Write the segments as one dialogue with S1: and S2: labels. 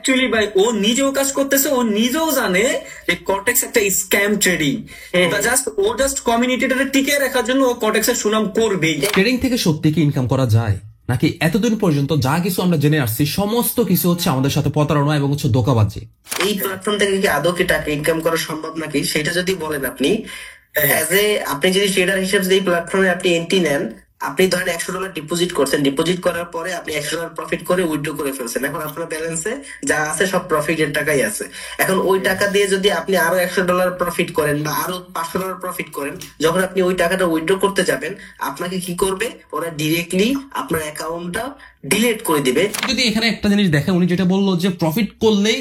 S1: Actually ভাই ও নিজেও কাজ করতেছে, ও নিজেও জানে যে কর্টেক্স একটা স্ক্যাম ট্রেডিং। ও জাস্ট কমিউনিটিটাকে টিকে রাখার জন্য ও কর্টেক্সের সুনাম করবেই।
S2: ট্রেডিং থেকে সত্যি কি ইনকাম করা যায়, নাকি এতদিন পর্যন্ত যা কিছু আমরা জেনে আসছি সমস্ত কিছু হচ্ছে আমাদের সাথে প্রতারণা এবং হচ্ছে ধোঁকাবাজি?
S3: এই প্ল্যাটফর্ম থেকে কি আদৌ কি টাকা ইনকাম করা সম্ভব নাকি সেটা যদি বলেন আপনি, আপনি যদি ট্রেডার হিসেবে এই প্ল্যাটফর্মে আপনি এন্ট্রি নেন, আপনি ধরেন $100 ডিপোজিট করছেন, ডিপোজিট করার পরে আপনি $100 প্রফিট করে উইথড্র করে ফেলছেন, এখন আপনার ব্যালেন্সে যা আছে সব প্রফিটের টাকাই আছে। এখন ওই টাকা দিয়ে যদি আপনি আরো $100 প্রফিট করেন বা আরো $500 প্রফিট করেন, যখন আপনি ওই টাকাটা উইথড্র করতে যাবেন আপনাকে কি করবে, ওরা ডিরেক্টলি আপনার অ্যাকাউন্টটা ডিলিট করে দিবে।
S2: যদি এখানে একটা জিনিস দেখে, উনি যেটা বললো যে প্রফিট করলেই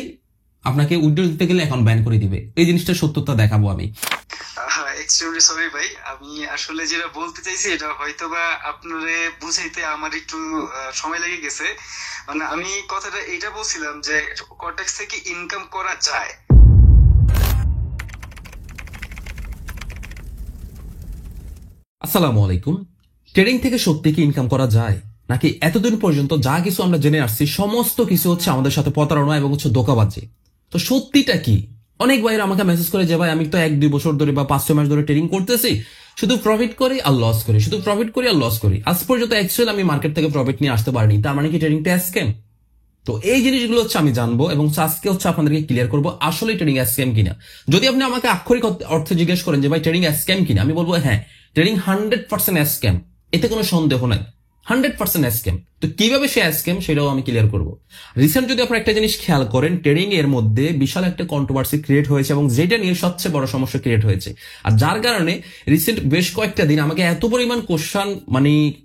S2: আপনাকে উইথড্র দিতে গেলে অ্যাকাউন্ট ব্যান করে দিবে, এই জিনিসটা সত্যতা দেখাবো আমি।
S4: এক্সট্রিমলি সরি ভাই, আমি আসলে যেটা বলতে চাইছি এটা হয়তো বা আপনারে বুঝাইতে আমার একটু সময় লেগে গেছে। মানে আমি কথাটা এটা বলছিলাম যে কর্টেক্স থেকে ইনকাম করা যায়।
S2: আসসালামু আলাইকুম। ট্রেডিং থেকে সত্যি কি ইনকাম করা যায়, নাকি এতদিন পর্যন্ত যা কিছু আমরা জেনে আসছি সমস্ত কিছু হচ্ছে আমাদের সাথে প্রতারণা এবং হচ্ছে ধোঁকাবাজি? তো সত্যিটা কি? অনেক ভাইরা আমাকে মেসেজ করে যে ভাই আমি তো 1-2 বছর ধরে বা 5-6 মাস ধরে ট্রেডিং করতেছি, শুধু প্রফিট করি আর লস করি, শুধু প্রফিট করি আর লস করি, আজ পর্যন্ত অ্যাকচুয়ালি আমি মার্কেট থেকে প্রফিট নিয়ে আসতে পারিনি, তার মানে কি ট্রেডিংটা স্ক্যাম? তো এই জিনিসগুলো হচ্ছে আমি জানবো এবং আজকে হচ্ছে আপনাদেরকে ক্লিয়ার করবো আসলে ট্রেডিং স্ক্যাম কিনা। যদি আপনি আমাকে আক্ষরিক অর্থে জিজ্ঞেস করেন যে ভাই ট্রেডিং স্ক্যাম কিনা, আমি বলবো হ্যাঁ, ট্রেডিং 100% স্ক্যাম, এতে কোনো সন্দেহ নাই, 100% স্ক্যাম। তো কিভাবে সে স্ক্যাম সেটাও আমি ক্লিয়ার করবো। রিসেন্ট যদি আপনারা একটা জিনিস খেয়াল করেন, ট্রেডিং এর মধ্যে বিশাল একটা কন্ট্রোভার্সি ক্রিয়েট হয়েছে এবং যেটা নিয়ে সবচেয়ে বড় সমস্যা ক্রিয়েট হয়েছে, আর যার কারণে রিসেন্ট বেশ কয়েকটা দিন আমাকে এত পরিমাণ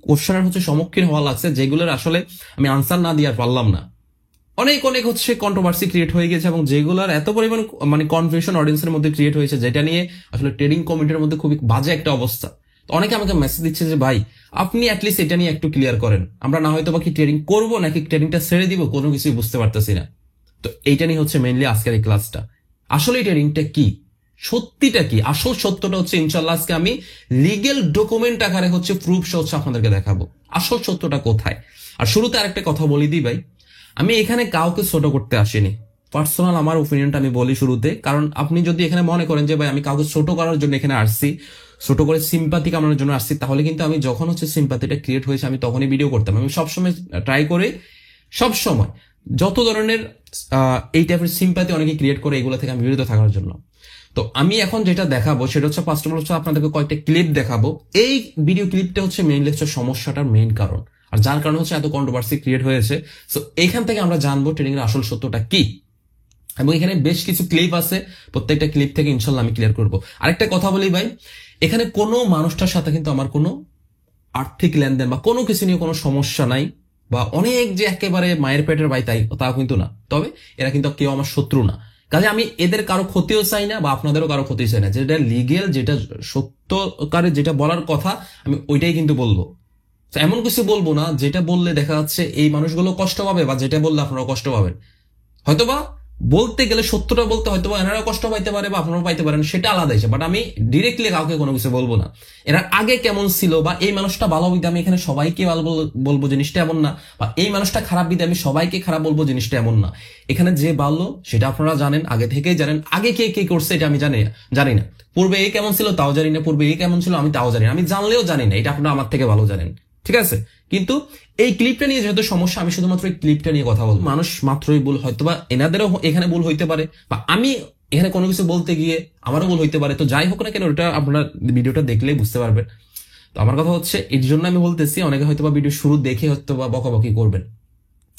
S2: কোশ্চেনের হচ্ছে সম্মুখীন হওয়া লাগছে, যেগুলোর আসলে আমি আনসার না দিয়ে আর পারলাম না। অনেক হচ্ছে কন্ট্রোভার্সি ক্রিয়েট হয়ে গেছে এবং যেগুলোর এত পরিমাণ কনফিউশন অডিয়েন্সের মধ্যে ক্রিয়েট হয়েছে, যেটা নিয়ে আসলে ট্রেডিং কমিউনিটির মধ্যে খুবই বাজে একটা অবস্থা। তো অনেকে আমাকে মেসেজ দিচ্ছে যে ভাই আপনি অ্যাটলিস্ট এটা নিয়ে একটু ক্লিয়ার করেন, আমরা না হয়তো বাকি ট্রেডিং করবো নাকি ট্রেডিংটা ছেড়ে দিব, কোনো কিছুই বুঝতে পারতেছি না। তো এইটা নিয়ে হচ্ছে মেইনলি আজকের এই ক্লাসটা। আসলে ট্রেডিংটা কি, সত্যিটা কি, আসল সত্যটা হচ্ছে ইনশাল্লাহ আজকে আমি লিগেল ডকুমেন্ট আকারে হচ্ছে প্রুফ সহ হচ্ছে আপনাদেরকে দেখাবো আসল সত্যটা কোথায়। আর শুরুতে আরেকটা কথা বলি দিই ভাই, আমি এখানে কাউকে ছোট করতে আসিনি, পার্সোনাল আমার ওপিনিয়নটা আমি বলি শুরুতে। কারণ আপনি যদি এখানে মনে করেন যে ভাই আমি কাউকে ছোট করার জন্য এখানে আসছি, ছোট করে সিম্পাথি কামানোর জন্য আসছি, তাহলে কিন্তু আমি যখন হচ্ছে সিম্পাথিটা ক্রিয়েট হয়েছে আমি তখনই ভিডিও করতাম। আমি সবসময় ট্রাই করি, সবসময় যত ধরনের এই টাইপের সিম্পাথি অনেকে ক্রিয়েট করে এগুলো থেকে আমি বিরত থাকার জন্য। তো আমি এখন যেটা দেখাবো সেটা হচ্ছে ফার্স্ট অফ অল হচ্ছে আপনাদেরকে কয়েকটা ক্লিপ দেখাবো। এই ভিডিও ক্লিপটা হচ্ছে মেইনলি হচ্ছে সমস্যাটার মেইন কারণ, আর যার কারণে হচ্ছে এত কন্ট্রোভার্সি ক্রিয়েট হয়েছে। সো এইখান থেকে আমরা জানবো ট্রেডিং এর আসল সত্যটা কি, এবং এখানে বেশ কিছু ক্লিপ আছে, প্রত্যেকটা ক্লিপ থেকে ইনশাল্লাহ আমি ক্লিয়ার করবো। আরেকটা কথা বলি ভাই, এখানে কোনো মানুষটার সাথে কিন্তু আমার কোনো আর্থিক লেনদেন বা কোনো কিছু নিয়ে কোনো সমস্যা নাই, বা অনেক যে একেবারে মায়ের পেটের ভাই তাও কিন্তু না। তবে এরা কিন্তু কেউ আমার শত্রু না, কাজে আমি এদের কারো ক্ষতিও চাই না বা আপনাদেরও কারো ক্ষতি চাই না। যেটা লিগেল, যেটা সত্যকারে, যেটা বলার কথা আমি ওইটাই কিন্তু বলবো। এমন কিছু বলবো না যেটা বললে দেখা যাচ্ছে এই মানুষগুলো কষ্ট পাবে, বা যেটা বললে আপনারাও কষ্ট পাবেন। হয়তোবা বলতে গেলে সত্যটা বলতে হয়তোবা এনারাও কষ্ট পাইতে পারে বা আপনারাও পাইতে পারেন, সেটা আলাদা হিসেবে। বাট আমি ডিরেক্টলি কাউকে কোনো কিছু বলবো না। এরা আগে কেমন ছিল বা এই মানুষটা ভালো বিধে আমি এখানে সবাইকে ভালো বলবো জিনিসটা এমন না, বা এই মানুষটা খারাপ বিধে আমি সবাইকে খারাপ বলবো জিনিসটা এমন না। এখানে যে ভালো সেটা আপনারা জানেন, আগে থেকেই জানেন। আগে কে কে করছে এটা আমি জানি না, পূর্বে এই কেমন ছিল তাও জানি না, পূর্বে এই কেমন ছিল আমি তাও জানি না, আমি জানলেও জানি না, এটা আপনারা আমার থেকে ভালো জানেন, ঠিক আছে? কিন্তু এই ক্লিপটা নিয়ে যেহেতু সমস্যা, আমি শুধুমাত্র এই ক্লিপটা নিয়ে কথা বলবো। মানুষ মাত্রই ভুল, হয়তোবা এনাদেরও এখানে ভুল হইতে পারে, বা আমি এখানে কোনো কিছু বলতে গিয়ে আমারও ভুল হইতে পারে। তো যাই হোক না কেন, ওটা আপনারা ভিডিওটা দেখলেই বুঝতে পারবেন। তো আমার কথা হচ্ছে এর জন্য আমি বলতেছি, অনেকে হয়তোবা ভিডিও শুরু দেখে হয়তোবা বকাবকি করবেন।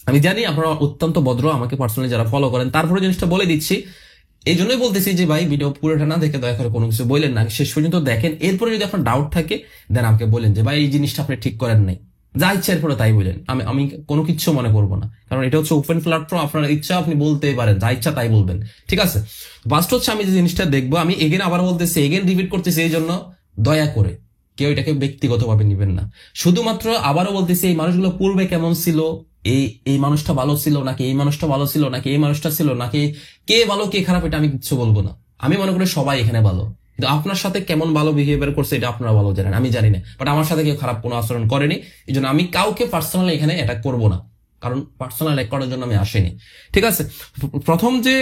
S2: আমি জানি আপনারা অত্যন্ত ভদ্র, আমাকে পার্সোনালি যারা ফলো করেন, তারপরে জিনিসটা বলে দিচ্ছি। এই জন্যই বলতেছি যে ভাই ভিডিও পুরোটা না দেখে দয়া করে কোনো কিছু বললেন না, শেষ পর্যন্ত দেখেন। এরপরে যদি আপনার ডাউট থাকে দেন আমাকে বলেন যে ভাই এই জিনিসটা আপনি ঠিক করেন নাই, যা ইচ্ছা এরপরে তাই বলেন, আমি কোনো কিচ্ছু মনে করবো না। কারণ এটা হচ্ছে ওপেন প্ল্যাটফর্ম, আপনার ইচ্ছা আপনি বলতে পারেন, যা ইচ্ছা তাই বলবেন, ঠিক আছে? ফার্স্ট হচ্ছে আমি যে জিনিসটা দেখবো, আমি এগেন আবার বলতেছি, এগেন রিপিট করতেছি, এই জন্য দয়া করে কেউ এটাকে ব্যক্তিগতভাবে নিবেন না। শুধুমাত্র আবারও বলতেছি, এই মানুষগুলো পূর্বে কেমন ছিল, এই মানুষটা ভালো ছিল নাকি এই মানুষটা ভালো ছিল নাকি এই মানুষটা ছিল নাকি কে ভালো কে খারাপ, এটা আমি কিছু বলবো না। আমি মনে করি সবাই এখানে ভালো, কিন্তু আপনার সাথে কেমন ভালো বিহেভিয়ার করছে এটা আপনারা ভালো জানেন, আমি জানি না। বাট আমার সাথে কেউ খারাপ কোনো আচরণ করেনি, এই জন্য আমি কাউকে পার্সোনালি এখানে অ্যাটাক করবো না। কারণ পার্সোনাল লাইক করার জন্য আমি আসিনি। ঠিক আছে, প্রথম যে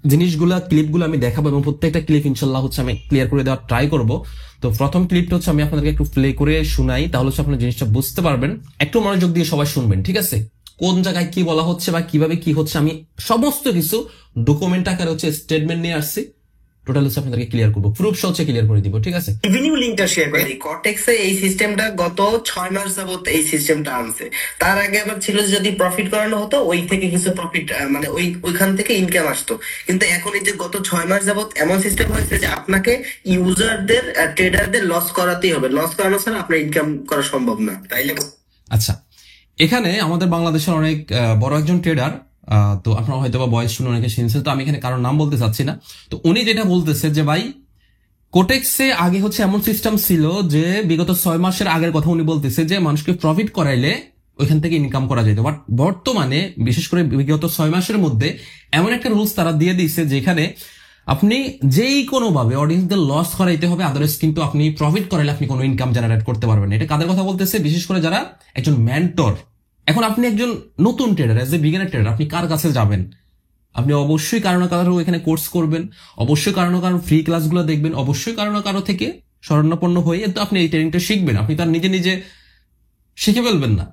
S2: জিনিসগুলা ক্লিপগুলো আমি দেখাবো এবং প্রত্যেকটা ক্লিপ ইনশাল্লাহ হচ্ছে আমি ক্লিয়ার করে দেওয়ার ট্রাই করব। তো প্রথম ক্লিপটা হচ্ছে আমি আপনাদেরকে একটু প্লে করে শোনাই, তাহলে হচ্ছে আপনারা জিনিসটা বুঝতে পারবেন। একটু মনোযোগ দিয়ে সবাই শুনবেন, ঠিক আছে? কোন জায়গায় কি বলা হচ্ছে বা কিভাবে কি হচ্ছে আমি সমস্ত কিছু ডকুমেন্ট আকারে হচ্ছে স্টেটমেন্ট নিয়ে আসছি, টোটাল হচ্ছে আপনাদেরকে ক্লিয়ার করবো, প্রুফ সহ ক্লিয়ার করে দিব, ঠিক আছে?
S1: রেভিনিউ লিঙ্কটা শেয়ার করে
S3: কর্টেক্সে এই সিস্টেমটা গত 6 মাস যাবত এই সিস্টেমটা আনছে। তার আগে আবার ছিল যে যদি প্রফিট করানো হতো ওই থেকে কিছু প্রফিট মানে ওইখান থেকে ইনকাম আসতো, কিন্তু এখন এই যে গত 6 মাস যাবত এমন সিস্টেম হয়েছে যে আপনাকে ইউজারদের ট্রেডারদের লস করাতেই হবে, লস করানো ছাড়া আপনার ইনকাম করা সম্ভব না। তাইলে
S2: আচ্ছা, এখানে আমাদের বাংলাদেশের অনেক বড় একজন ট্রেডার, তো আপনারা হয়তো বা বয়স শুনে অনেকে শুনছেন, তো আমি এখানে কারোর নাম বলতে চাচ্ছি না। তো উনি যেটা বলতেছে যে ভাই কোটেক্সে আগে হচ্ছে এমন সিস্টেম ছিল যে বিগত 6 মাসের আগের কথা উনি বলতেছে যে মানুষকে প্রফিট করাইলে ওইখান থেকে ইনকাম করা যেত, বাট বর্তমানে বিশেষ করে বিগত 6 মাসের মধ্যে এমন একটা রুলস তারা দিয়ে দিয়েছে যেখানে আপনি যেই কোনো ভাবে অডিয়েন্সদের লস করাইতে হবে, আদারওয়াইজ কিন্তু আপনি প্রফিট করাইলে আপনি কোনো ইনকাম জেনারেট করতে পারবেন। এটা কাদের কথা বলতেছে? বিশেষ করে যারা একজন মেন্টর। এখন আপনি একজন নতুন trader, as a beginner trader, আপনি কার কাছে যাবেন? আপনি অবশ্যই কারো না কারো এখানে কোর্স করবেন, অবশ্যই কারো না কারো ফ্রি ক্লাসগুলো দেখবেন, অবশ্যই কারো না কারো থেকে শরণাপন্ন হয়ে তো আপনি এই ট্রেনিংটা শিখবেন। আপনি তার নিজে নিজে শিখে ফেলবেন না।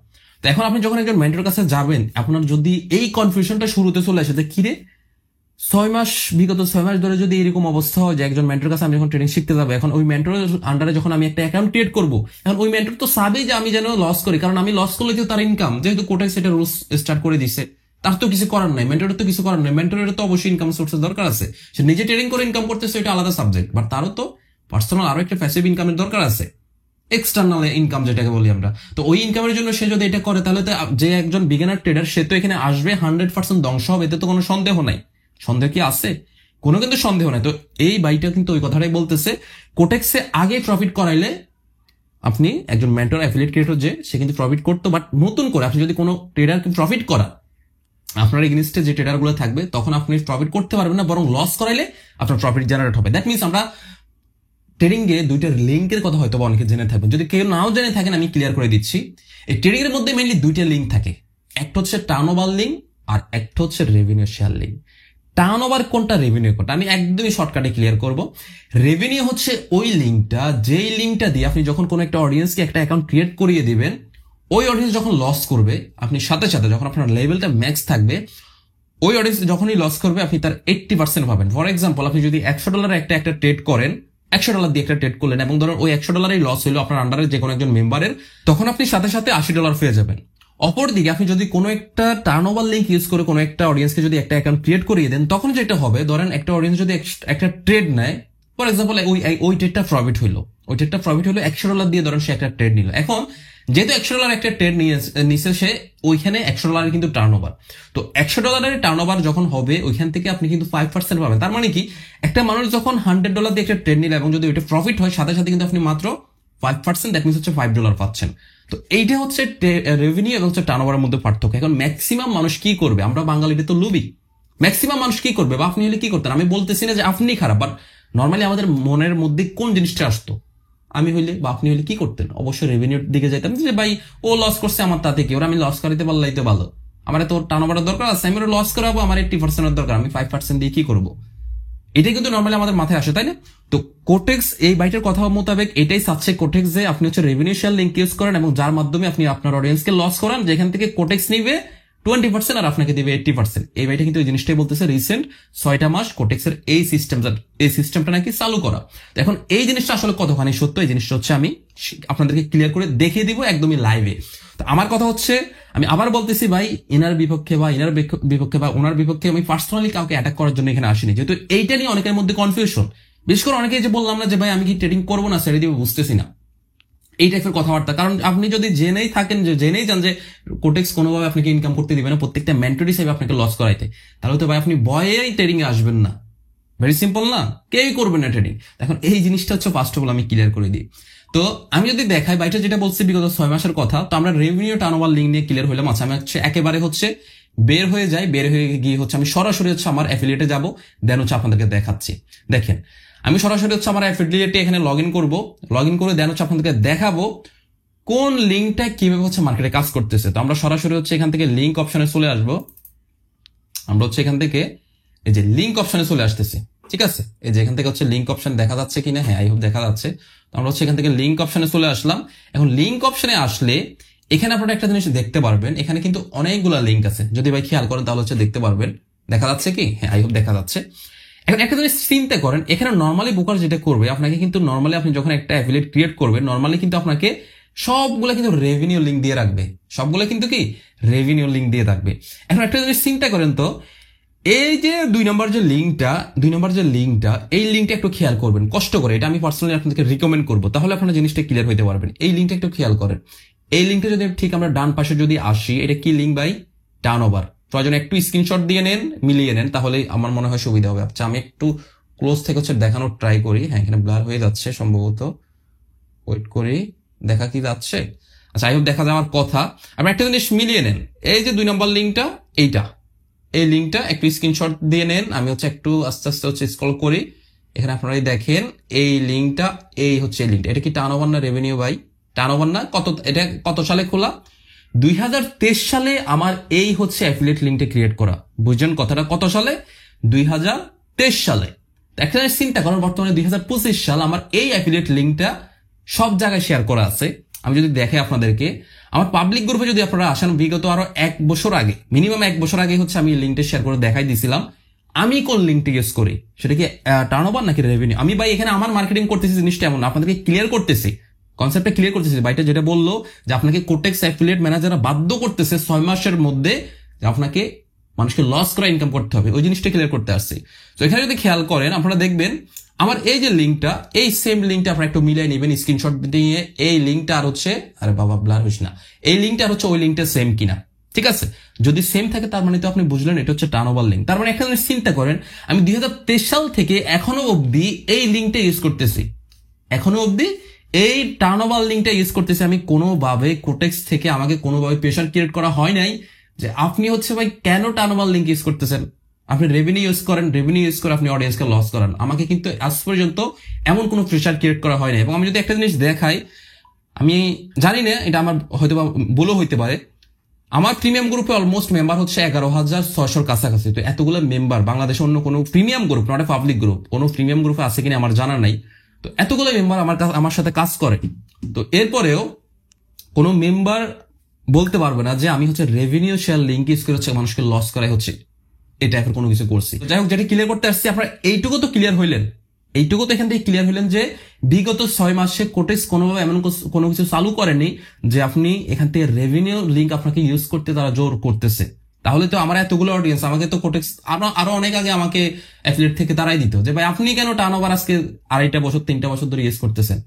S2: তো এখন আপনি যখন একজন মেন্টর কাছে যাবেন, আপনার যদি এই কনফিউশনটা শুরুতে চলে আসে যে কিরে বিগত 6 মাস ধরে যদি এরকম অবস্থা হয় যে একজন মেন্টর কাছে আমি যখন ট্রেনিং শিখতে যাবো, এখন ওই মেন্টরের আন্ডারে যখন আমি একটা অ্যাকাউন্ট ক্রিয়েট করবো, এখন ওই মেন্টর তো চাবেই যে আমি যেন লস করি, কারণ আমি লস করলে তো তার ইনকাম, যেহেতু কোটেক্স এটা রুলস স্টার্ট করে দিচ্ছে, তার তো কিছু করার নাই, মেন্টরের তো কিছু করার নাই, মেন্টরের তো অবশ্যই ইনকাম সোর্সের দরকার আছে। সে নিজে ট্রেনিং করে ইনকাম করতেছে, এটা আলাদা সাবজেক্ট, বাট তারও তো পার্সোনাল আরো একটা প্যাসিভ ইনকামের দরকার আছে, এক্সটার্নাল ইনকাম যেটাকে বলি আমরা। তো ওই ইনকামের জন্য সে যদি এটা করে, তাহলে তো যে একজন বিগিনার ট্রেডার সে তো এখানে আসবে 100% ধ্বংস হবে, এতে তো কোনো সন্দেহ নাই। সন্দেহ কি আছে? কোনো কিন্তু সন্দেহ নাই। তো এই বাইটা কিন্তু ওই কথাটাই বলতেছে, কোটেক্সে আগে প্রফিট করাইলে আপনি একজন মেন্টর অ্যাফিলিয়েট ক্রিয়েটর যে সে কিন্তু প্রফিট করতো, বাট নতুন করে আপনি যদি কোনো ট্রেডারকে প্রফিট করা, আপনার এগেইনস্টে যে ট্রেডার গুলো থাকবে তখন আপনি প্রফিট করতে পারবেন না, বরং লস করাইলে আপনার প্রফিট জেনারেট হবে। দ্যাট মিনস আমরা ট্রেডিং এ দুইটা লিঙ্কের কথা হয়তো অনেকে জেনে থাকবেন, যদি কেউ নাও জেনে থাকেন আমি ক্লিয়ার করে দিচ্ছি। এই ট্রেডিং এর মধ্যে মেইনলি দুইটা লিঙ্ক থাকে, একটা হচ্ছে টার্নওভার লিঙ্ক আর একটা হচ্ছে রেভিনিউ শেয়ার লিঙ্ক। টার্নওভার কোনটা, রেভিনিউ কোনটা, আমি একদমই শর্টকাটে ক্লিয়ার করব। রেভিনিউ হচ্ছে ওই লিঙ্কটা, যেই লিঙ্কটা দিয়ে আপনি যখন কোনো একটা অডিয়েন্সকে একটা অ্যাকাউন্ট ক্রিয়েট করিয়ে দিবেন, ওই অডিয়েন্স যখন লস করবে, আপনি সাথে সাথে যখন আপনার লেভেলটা ম্যাক্স থাকবে, ওই অডিয়েন্স যখনই লস করবে আপনি তার 80% পাবেন। ফর এক্সাম্পল, আপনি যদি $100 একটা ট্রেড করেন, $100 দিয়ে একটা ট্রেড করলেন এবং ধরুন ওই $100 লস হলো আপনার আন্ডারে যে কোনো একজন মেম্বারের, তখন আপনি সাথে সাথে $80 পেয়ে যাবেন। অপরদিকে আপনি যদি কোনো একটা টার্নওভার লিঙ্ক ইউজ করে কোনো একটা অডিয়েন্সকে যদি একটা অ্যাকাউন্ট ক্রিয়েট করিয়ে দেন, তখন যেটা হবে, ধরেন একটা অডিয়েন্স যদি একটা ট্রেড নেয়, ফর এক্সাম্পল ওই ট্রেডটা প্রফিট হলো, $100 দিয়ে ধরেন সে একটা ট্রেড নিল। এখন যেহেতু $100 একটা ট্রেড নিছে সে, ওইখানে $100 কিন্তু টার্নওভার। তো $100 টার্নওভার যখন হবে, ওইখান থেকে আপনি কিন্তু 5% পাবেন। তার মানে কি, একটা মানুষ যখন $100 দিয়ে একটা ট্রেড নিল এবং যদি ওইটা প্রফিট হয়, সাথে সাথে কিন্তু আপনি মাত্র 5%, দ্যাট মিনস হচ্ছে $5 পাচ্ছেন। তো এইটা হচ্ছে রেভিনিউ এবং হচ্ছে টার্নওভারের মধ্যে পার্থক্য। এখন ম্যাক্সিমাম মানুষ কি করবে, আমরা বাঙালিরা তো লুবি, ম্যাক্সিমাম মানুষ কি করবে, বা আপনি হলে কি করতেন, আমি বলতেছি না যে আপনি খারাপ, বাট নর্মালি আমাদের মনের মধ্যে কোন জিনিসটা আসতো, আমি হইলে বা আপনি হইলে কি করতেন? অবশ্যই রেভিনিউর দিকে যাইতাম, যে ভাই ও লস করছে, আমার তাতে কি, ওরা আমি লস করাইতে পারলাই তো ভালো, আমার তো টার্নওভারের দরকার আছে, আমি লস করাবো, আমার 80% দরকার, আমি 5% দিয়ে কি করবো? এটাই কিন্তু নর্মালি আমাদের মাথায় আসে, তাই না? তো কোটেক্স এই বাইটের কথা মোতাবেক এটাই চাচ্ছে কোটেক্স, যে আপনি হচ্ছে রেভিনিউ শেয়ার লিঙ্ক ইউজ করেন এবং যার মাধ্যমে আপনি আপনার অডিয়েন্সকে লস করান, যেখান থেকে কোটেক্স নিবে 20% আর আপনাকে দিবে 80%। এই বাইটা কিন্তু এই জিনিসটাই বলতেছে, রিসেন্ট 6টা মাস কোটেক্সের এই সিস্টেমটা নাকি চালু করা। এখন এই জিনিসটা আসলে কতখানি সত্য, এই জিনিসটা হচ্ছে আমি আপনাদেরকে ক্লিয়ার করে দেখিয়ে দিব একদমই লাইভে। তো আমার কথা হচ্ছে, আমি আবার বলতেছি ভাই, এনার বিপক্ষে বা ওনার বিপক্ষে আমি পার্সোনালি কাউকে অ্যাটাক করার জন্য এখানে আসিনি, যেহেতু এইটা নিয়ে অনেকের মধ্যে কনফিউশন, বিশেষ করে অনেকেই যে বললাম না যে ভাই আমি কি ট্রেডিং করবো না, ছেড়ে দিব, বুঝতেছি না, এই টাইপের কথাবার্তা। কারণ আপনি যদি জেনেই যান যে কোটেক্স কোনোভাবে আপনাকে ইনকাম করতে দিবে না, প্রত্যেকটা মেন্টর হিসেবে আপনাকে লস করাইতে, তাহলে তো ভাই আপনি ভয়েই ট্রেডিং এ আসবেন না। ভেরি সিম্পল না, কেউই করবেন না ট্রেডিং। এখন এই জিনিসটা হচ্ছে ফার্স্ট অফ অল আমি ক্লিয়ার করে দিই। তো আমি যদি দেখাই বাইটা যেটা বলছি বিগত 6 মাসের কথা, তো আমরা রেভিনিউ টার্নওভার লিঙ্ক নিয়ে ক্লিয়ার হইলাম। আচ্ছা, আমি হচ্ছে একেবারে হচ্ছে বের হয়ে গিয়ে হচ্ছে আমি সরাসরি হচ্ছে আমার অ্যাফিলিয়েটে যাবো, দেন হচ্ছে আপনাদেরকে দেখাচ্ছি। দেখেন, আমি সরাসরি হচ্ছে আমার অ্যাফিলিয়েটে এখানে লগ ইন করে দেন হচ্ছে আপনাদেরকে দেখাবো কোন লিঙ্কটা কিভাবে হচ্ছে মার্কেটে কাজ করতেছে। তো আমরা সরাসরি হচ্ছে এখান থেকে লিঙ্ক অপশনে চলে আসবো। আমরা হচ্ছে এখান থেকে এই যে লিঙ্ক অপশনে চলে আসতেছি, ঠিক আছে। এই যে এখান থেকে হচ্ছে লিঙ্ক অপশন দেখা যাচ্ছে কিনা, হ্যাঁ আই হোপ দেখা যাচ্ছে। তো আমরা হচ্ছে এখান থেকে লিঙ্ক অপশনে চলে আসলাম। এখন লিঙ্ক অপশনে আসলে এখানে আপনারা একটা জিনিস দেখতে পারবেন, এখানে কিন্তু অনেকগুলা লিঙ্ক আছে। যদি ভাই খেয়াল করেন তাহলে হচ্ছে দেখতে পারবেন, দেখা যাচ্ছে কি, হ্যাঁ আই হোপ দেখা যাচ্ছে। এখন একটা জিনিস চিন্তা করেন, এখানে নর্মালি ব্রোকার যেটা করবে আপনাকে কিন্তু নর্মালি আপনি যখন একটা অ্যাফিলিয়েট ক্রিয়েট করবেন নর্মালি কিন্তু আপনাকে সবগুলা কিন্তু রেভিনিউ লিঙ্ক দিয়ে রাখবে, সবগুলা কিন্তু কি রেভিনিউ লিঙ্ক দিয়ে রাখবে। এখন একটা জিনিস চিন্তা করেন তো, এই যে 2 নম্বর যে লিঙ্কটা এই লিঙ্কটা একটু খেয়াল করবেন কষ্ট করে, এটা আমি পার্সোনালি আপনাদেরকে রিকমেন্ড করবো, তাহলে আপনারা জিনিসটা ক্লিয়ার হইতে পারবেন। এই লিঙ্কটা একটু খেয়াল করেন, এই লিঙ্কটা যদি ঠিক আমরা ডান পাশে যদি আসি, এটা কি লিঙ্ক ভাই, টার্নওভার। প্রয়োজন একটু স্ক্রিনশট দিয়ে নেন, মিলিয়ে নেন, তাহলে আমার মনে হয় সুবিধা হবে। আচ্ছা আমি একটু ক্লোজ থেকে হচ্ছে দেখানোর ট্রাই করি। হ্যাঁ এখানে ব্লার হয়ে যাচ্ছে সম্ভবত, ওয়েট করি, দেখা কি যাচ্ছে। আচ্ছা আই হোপ দেখা যাওয়ার কথা। আপনি একটা জিনিস মিলিয়ে নেন, এই যে 2 নম্বর লিঙ্কটা, এই লিঙ্কটা একটু স্ক্রিনশট দিয়ে নেন। আমি হচ্ছে একটু আস্তে আস্তে হচ্ছে স্ক্রল করি, এখানে আপনারা দেখেন এই লিঙ্কটা, এই হচ্ছে এই লিঙ্কটা। এটা কি টার্নওভার না রেভিনিউ ভাই? টার্নওভার না। এটা কত সালে খোলা? 2023 সালে আমার এই হচ্ছে অ্যাফিলিয়েট লিঙ্কটা ক্রিয়েট করা। বুঝছেন কথাটা? কত সালে? 2023 সালে। একটা চিন্তা করেন, বর্তমানে 2025 সাল, আমার এই অ্যাফিলিয়েট লিঙ্কটা সব জায়গায় শেয়ার করা আছে। আমি যদি দেখে আপনাদেরকে আমার পাবলিক গ্রুপে যদি আপনারা আসেন, বিগত আরো 1 বছর আগে, মিনিমাম 1 বছর আগে হচ্ছে আমি লিঙ্কটা শেয়ার করে দেখাই দিয়েছিলাম আমি কোন লিঙ্কটা ইউজ করি, সেটা কি টার্নওভার নাকি রেভিনিউ। আমি ভাই এখানে আমার মার্কেটিং করতেছি, জিনিসটা এমন আপনাদেরকে ক্লিয়ার করতেছি, কনসেপ্টটা ক্লিয়ার করতেছি। ভাইটা যেটা বললো যে আপনাকে কোটেক্স অ্যাফিলিয়েট ম্যানেজাররা বাধ্য করতেছে 6 মাসের মধ্যে যে আপনাকে মানুষকে লস করা ইনকাম করতে হবে, ওই জিনিসটা ক্লিয়ার করতে আসছে। তো এখানে যদি খেয়াল করেন আপনারা দেখবেন আমার এই যে লিঙ্কটা, এই সেম লিঙ্কটা আপনারা একটু মিলিয়ে নেবেন স্ক্রিনশট দিয়ে। এই লিঙ্কটা আর হচ্ছে, আরে বাবা ব্লার হইস না, এই লিঙ্কটা আর হচ্ছে ওই লিঙ্কটা সেম কিনা, ঠিক আছে। যদি সেম থাকে তার মানে তো আপনি বুঝলেন এটা হচ্ছে টার্নওভার লিঙ্ক। তার মানে একটা জিনিস চিন্তা করেন, আমি 2023 সাল থেকে এখনো অব্দি এই লিঙ্কটা ইউজ করতেছি, এখনো অব্দি এই টার্নওভার লিঙ্কটা ইউজ করতেছি। আমি কোনোভাবে কোটেক্স থেকে আমাকে কোনোভাবে প্রেশার ক্রিয়েট করা হয় নাই যে আপনি হচ্ছে ভাই কেন টার্নওভার লিঙ্ক ইউজ করতেছেন, আপনি রেভিনিউ ইউজ করেন, রেভিনিউ ইউজ করে আপনি অডিয়েন্সকে লস করান। আমাকে কিন্তু আজ পর্যন্ত এমন কোনো প্রেশার ক্রিয়েট করা হয় না। এবং আমি যদি একটা জিনিস দেখাই, আমি জানি না এটা আমার হয়তো বা ভুলও হইতে পারে, আমার প্রিমিয়াম গ্রুপে অলমোস্ট মেম্বার হচ্ছে 11,600 কাছাকাছি। তো এতগুলো মেম্বার বাংলাদেশে অন্য কোনো premium group, not public group, কোনো প্রিমিয়াম গ্রুপে আছে কিনা আমার জানা নাই। তো এতগুলো মেম্বার আমার সাথে কাজ করে, তো এরপরেও কোনো মেম্বার বলতে পারবে না যে আমি হচ্ছে রেভিনিউ শেয়ার লিঙ্ক ইউজ করে হচ্ছে মানুষকে লস করাই হচ্ছে এটা এখন কোনো কিছু করছি। যাই হোক, যেটা ক্লিয়ার করতে আসছি, আপনারা এইটুকু তো ক্লিয়ার হইলেন, এইটুকু তো এখান থেকে ক্লিয়ার হইলেন যে বিগত 6 মাসে কোটেক্স কোনোভাবে এমন কোনো কিছু চালু করেনি যে আপনি এখান থেকে রেভিনিউ লিঙ্ক আপনাকে ইউজ করতে তারা জোর করতেছে। তাহলে তো আমার এতগুলো অডিয়েন্স, আমাকে তো কোটেক্স আরো অনেক আগে আমাকে অ্যাফিলিয়েট থেকে তারাই দিত যে ভাই আপনি কেন টার্নওভার আজকে 2.5 বছর 3 বছর ধরে ইউজ করতেছেন,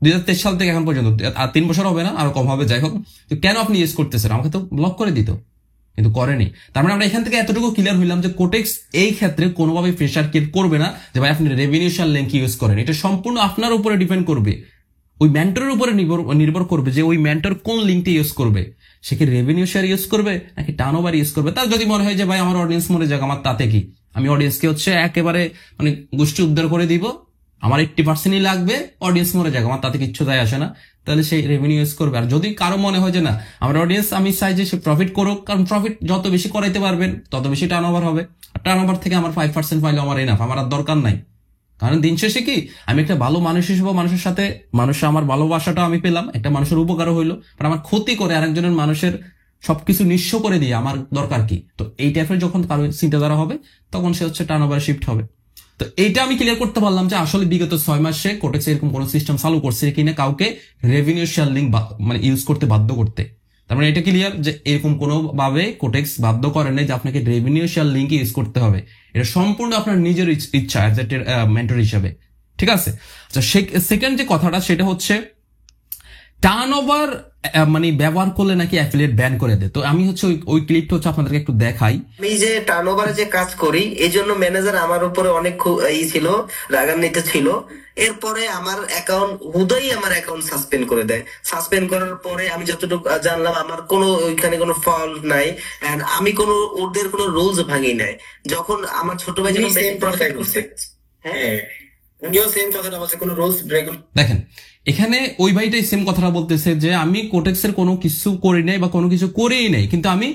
S2: 2023 সাল থেকে এখন পর্যন্ত, আর 3 বছর হবে না, আরো কম হবে, যাই হোক, তো কেন আপনি ইউজ করতেছেন, আমাকে তো ব্লক করে দিত, কিন্তু করেনি। তার মানে আমরা এখান থেকে এতটুকু ক্লিয়ার হইলাম যে কোটেক্স এই ক্ষেত্রে কোনোভাবে প্রেশার ক্রিয়েট করবে না যে ভাই আপনি রেভিনিউ শেয়ার লিঙ্ক ইউজ করেন। এটা সম্পূর্ণ আপনার উপরে ডিপেন্ড করবে, ওই মেন্টরের উপরে নির্ভর করবে যে ওই মেন্টর কোন লিঙ্কটা ইউজ করবে, সে কি রেভিনিউ শেয়ার ইউজ করবে নাকি টার্নওভার ইউজ করবে। তার যদি মনে হয় যে ভাই আমার অডিয়েন্স মরে যাক, আমার তাতে কি, আমি অডিয়েন্সকে হচ্ছে একেবারে মানে গোষ্ঠী উদ্ধার করে দিব, আমার 80%ই লাগবে, অডিয়েন্স মরে যাক, আমার তাতে কিচ্ছু যায় আসে না, তাহলে সেই রেভিনিউ ইউজ করবে। আর যদি কারো মনে হয় যে না আমার অডিয়েন্স, আমি চাই যে সে প্রফিট করুক, কারণ প্রফিট যত বেশি করাইতে পারবেন তত বেশি টার্নওভার হবে, আর টার্নওভার থেকে আমার 5% পাইলে আমার এনাফ, আমার আর দরকার নাই। কারণ দিন শেষে কি আমি একটা ভালো মানুষ হিসেবে মানুষের সাথে, মানুষের আমার ভালোবাসাটা আমি পেলাম, একটা মানুষের উপকারও হইলো, আর আমার ক্ষতি করে আরেকজনের মানুষের সবকিছু নিঃস্ব করে দিয়ে আমার দরকার কি। তো এই টাইপের যখন কারো চিন্তাধারা হবে তখন সে হচ্ছে টার্নওভারে শিফট হবে। তো এইটা আমি ক্লিয়ার করতে পারলাম যে আসলে বিগত 6 মাসে কোটেক্স এরকম কোন সিস্টেম চালু করছে কিনা কাউকে রেভিনিউ শেয়ার লিঙ্ক মানে ইউজ করতে বাধ্য করতে। তার মানে এটা ক্লিয়ার যে এরকম কোনো ভাবে কোটেক্স বাধ্য করে নাই যে আপনাকে রেভিনিউ শেয়ার লিঙ্ক ইউজ করতে হবে, এটা সম্পূর্ণ আপনার নিজের ইচ্ছা অ্যাজ এ মেন্টর হিসেবে, ঠিক আছে। আচ্ছা, সেকেন্ড যে কথাটা সেটা হচ্ছে টার্নওভার মানে ব্যবহার করলে নাকি অ্যাফিলিয়েট ব্যান করে দেয়। তো আমি হচ্ছে ওই ক্লিপটা হচ্ছে আপনাদেরকে একটু দেখাই।
S3: আমি যে টার্নওভারে যে কাজ করি এই জন্য ম্যানেজার আমার উপরে অনেক ছিল, রাগান্বিত ছিল। এরপরে আমার অ্যাকাউন্ট হুদাই আমার অ্যাকাউন্ট সাসপেন্ড করে দেয়। সাসপেন্ড করার পরে আমি যতটুকু জানলাম আমার কোনো ওইখানে কোনো ফল্ট নাই, এন্ড আমি কোনো ওদের কোনো রুলস ভাঙি নাই। যখন আমার ছোট ভাই যখন সেম প্রফাইল করছে, হ্যাঁ উনিও সেম কথাটা বলছে, কোনো রুলস রেগুলেশন।
S2: দেখেন এখানে ওই ভাইটাই সেম কথাটা বলতেছে যে আমি কোটেক্সের কোনো কিছু করি নাই বা কোনো কিছু করেই নাই, কিন্তু আমি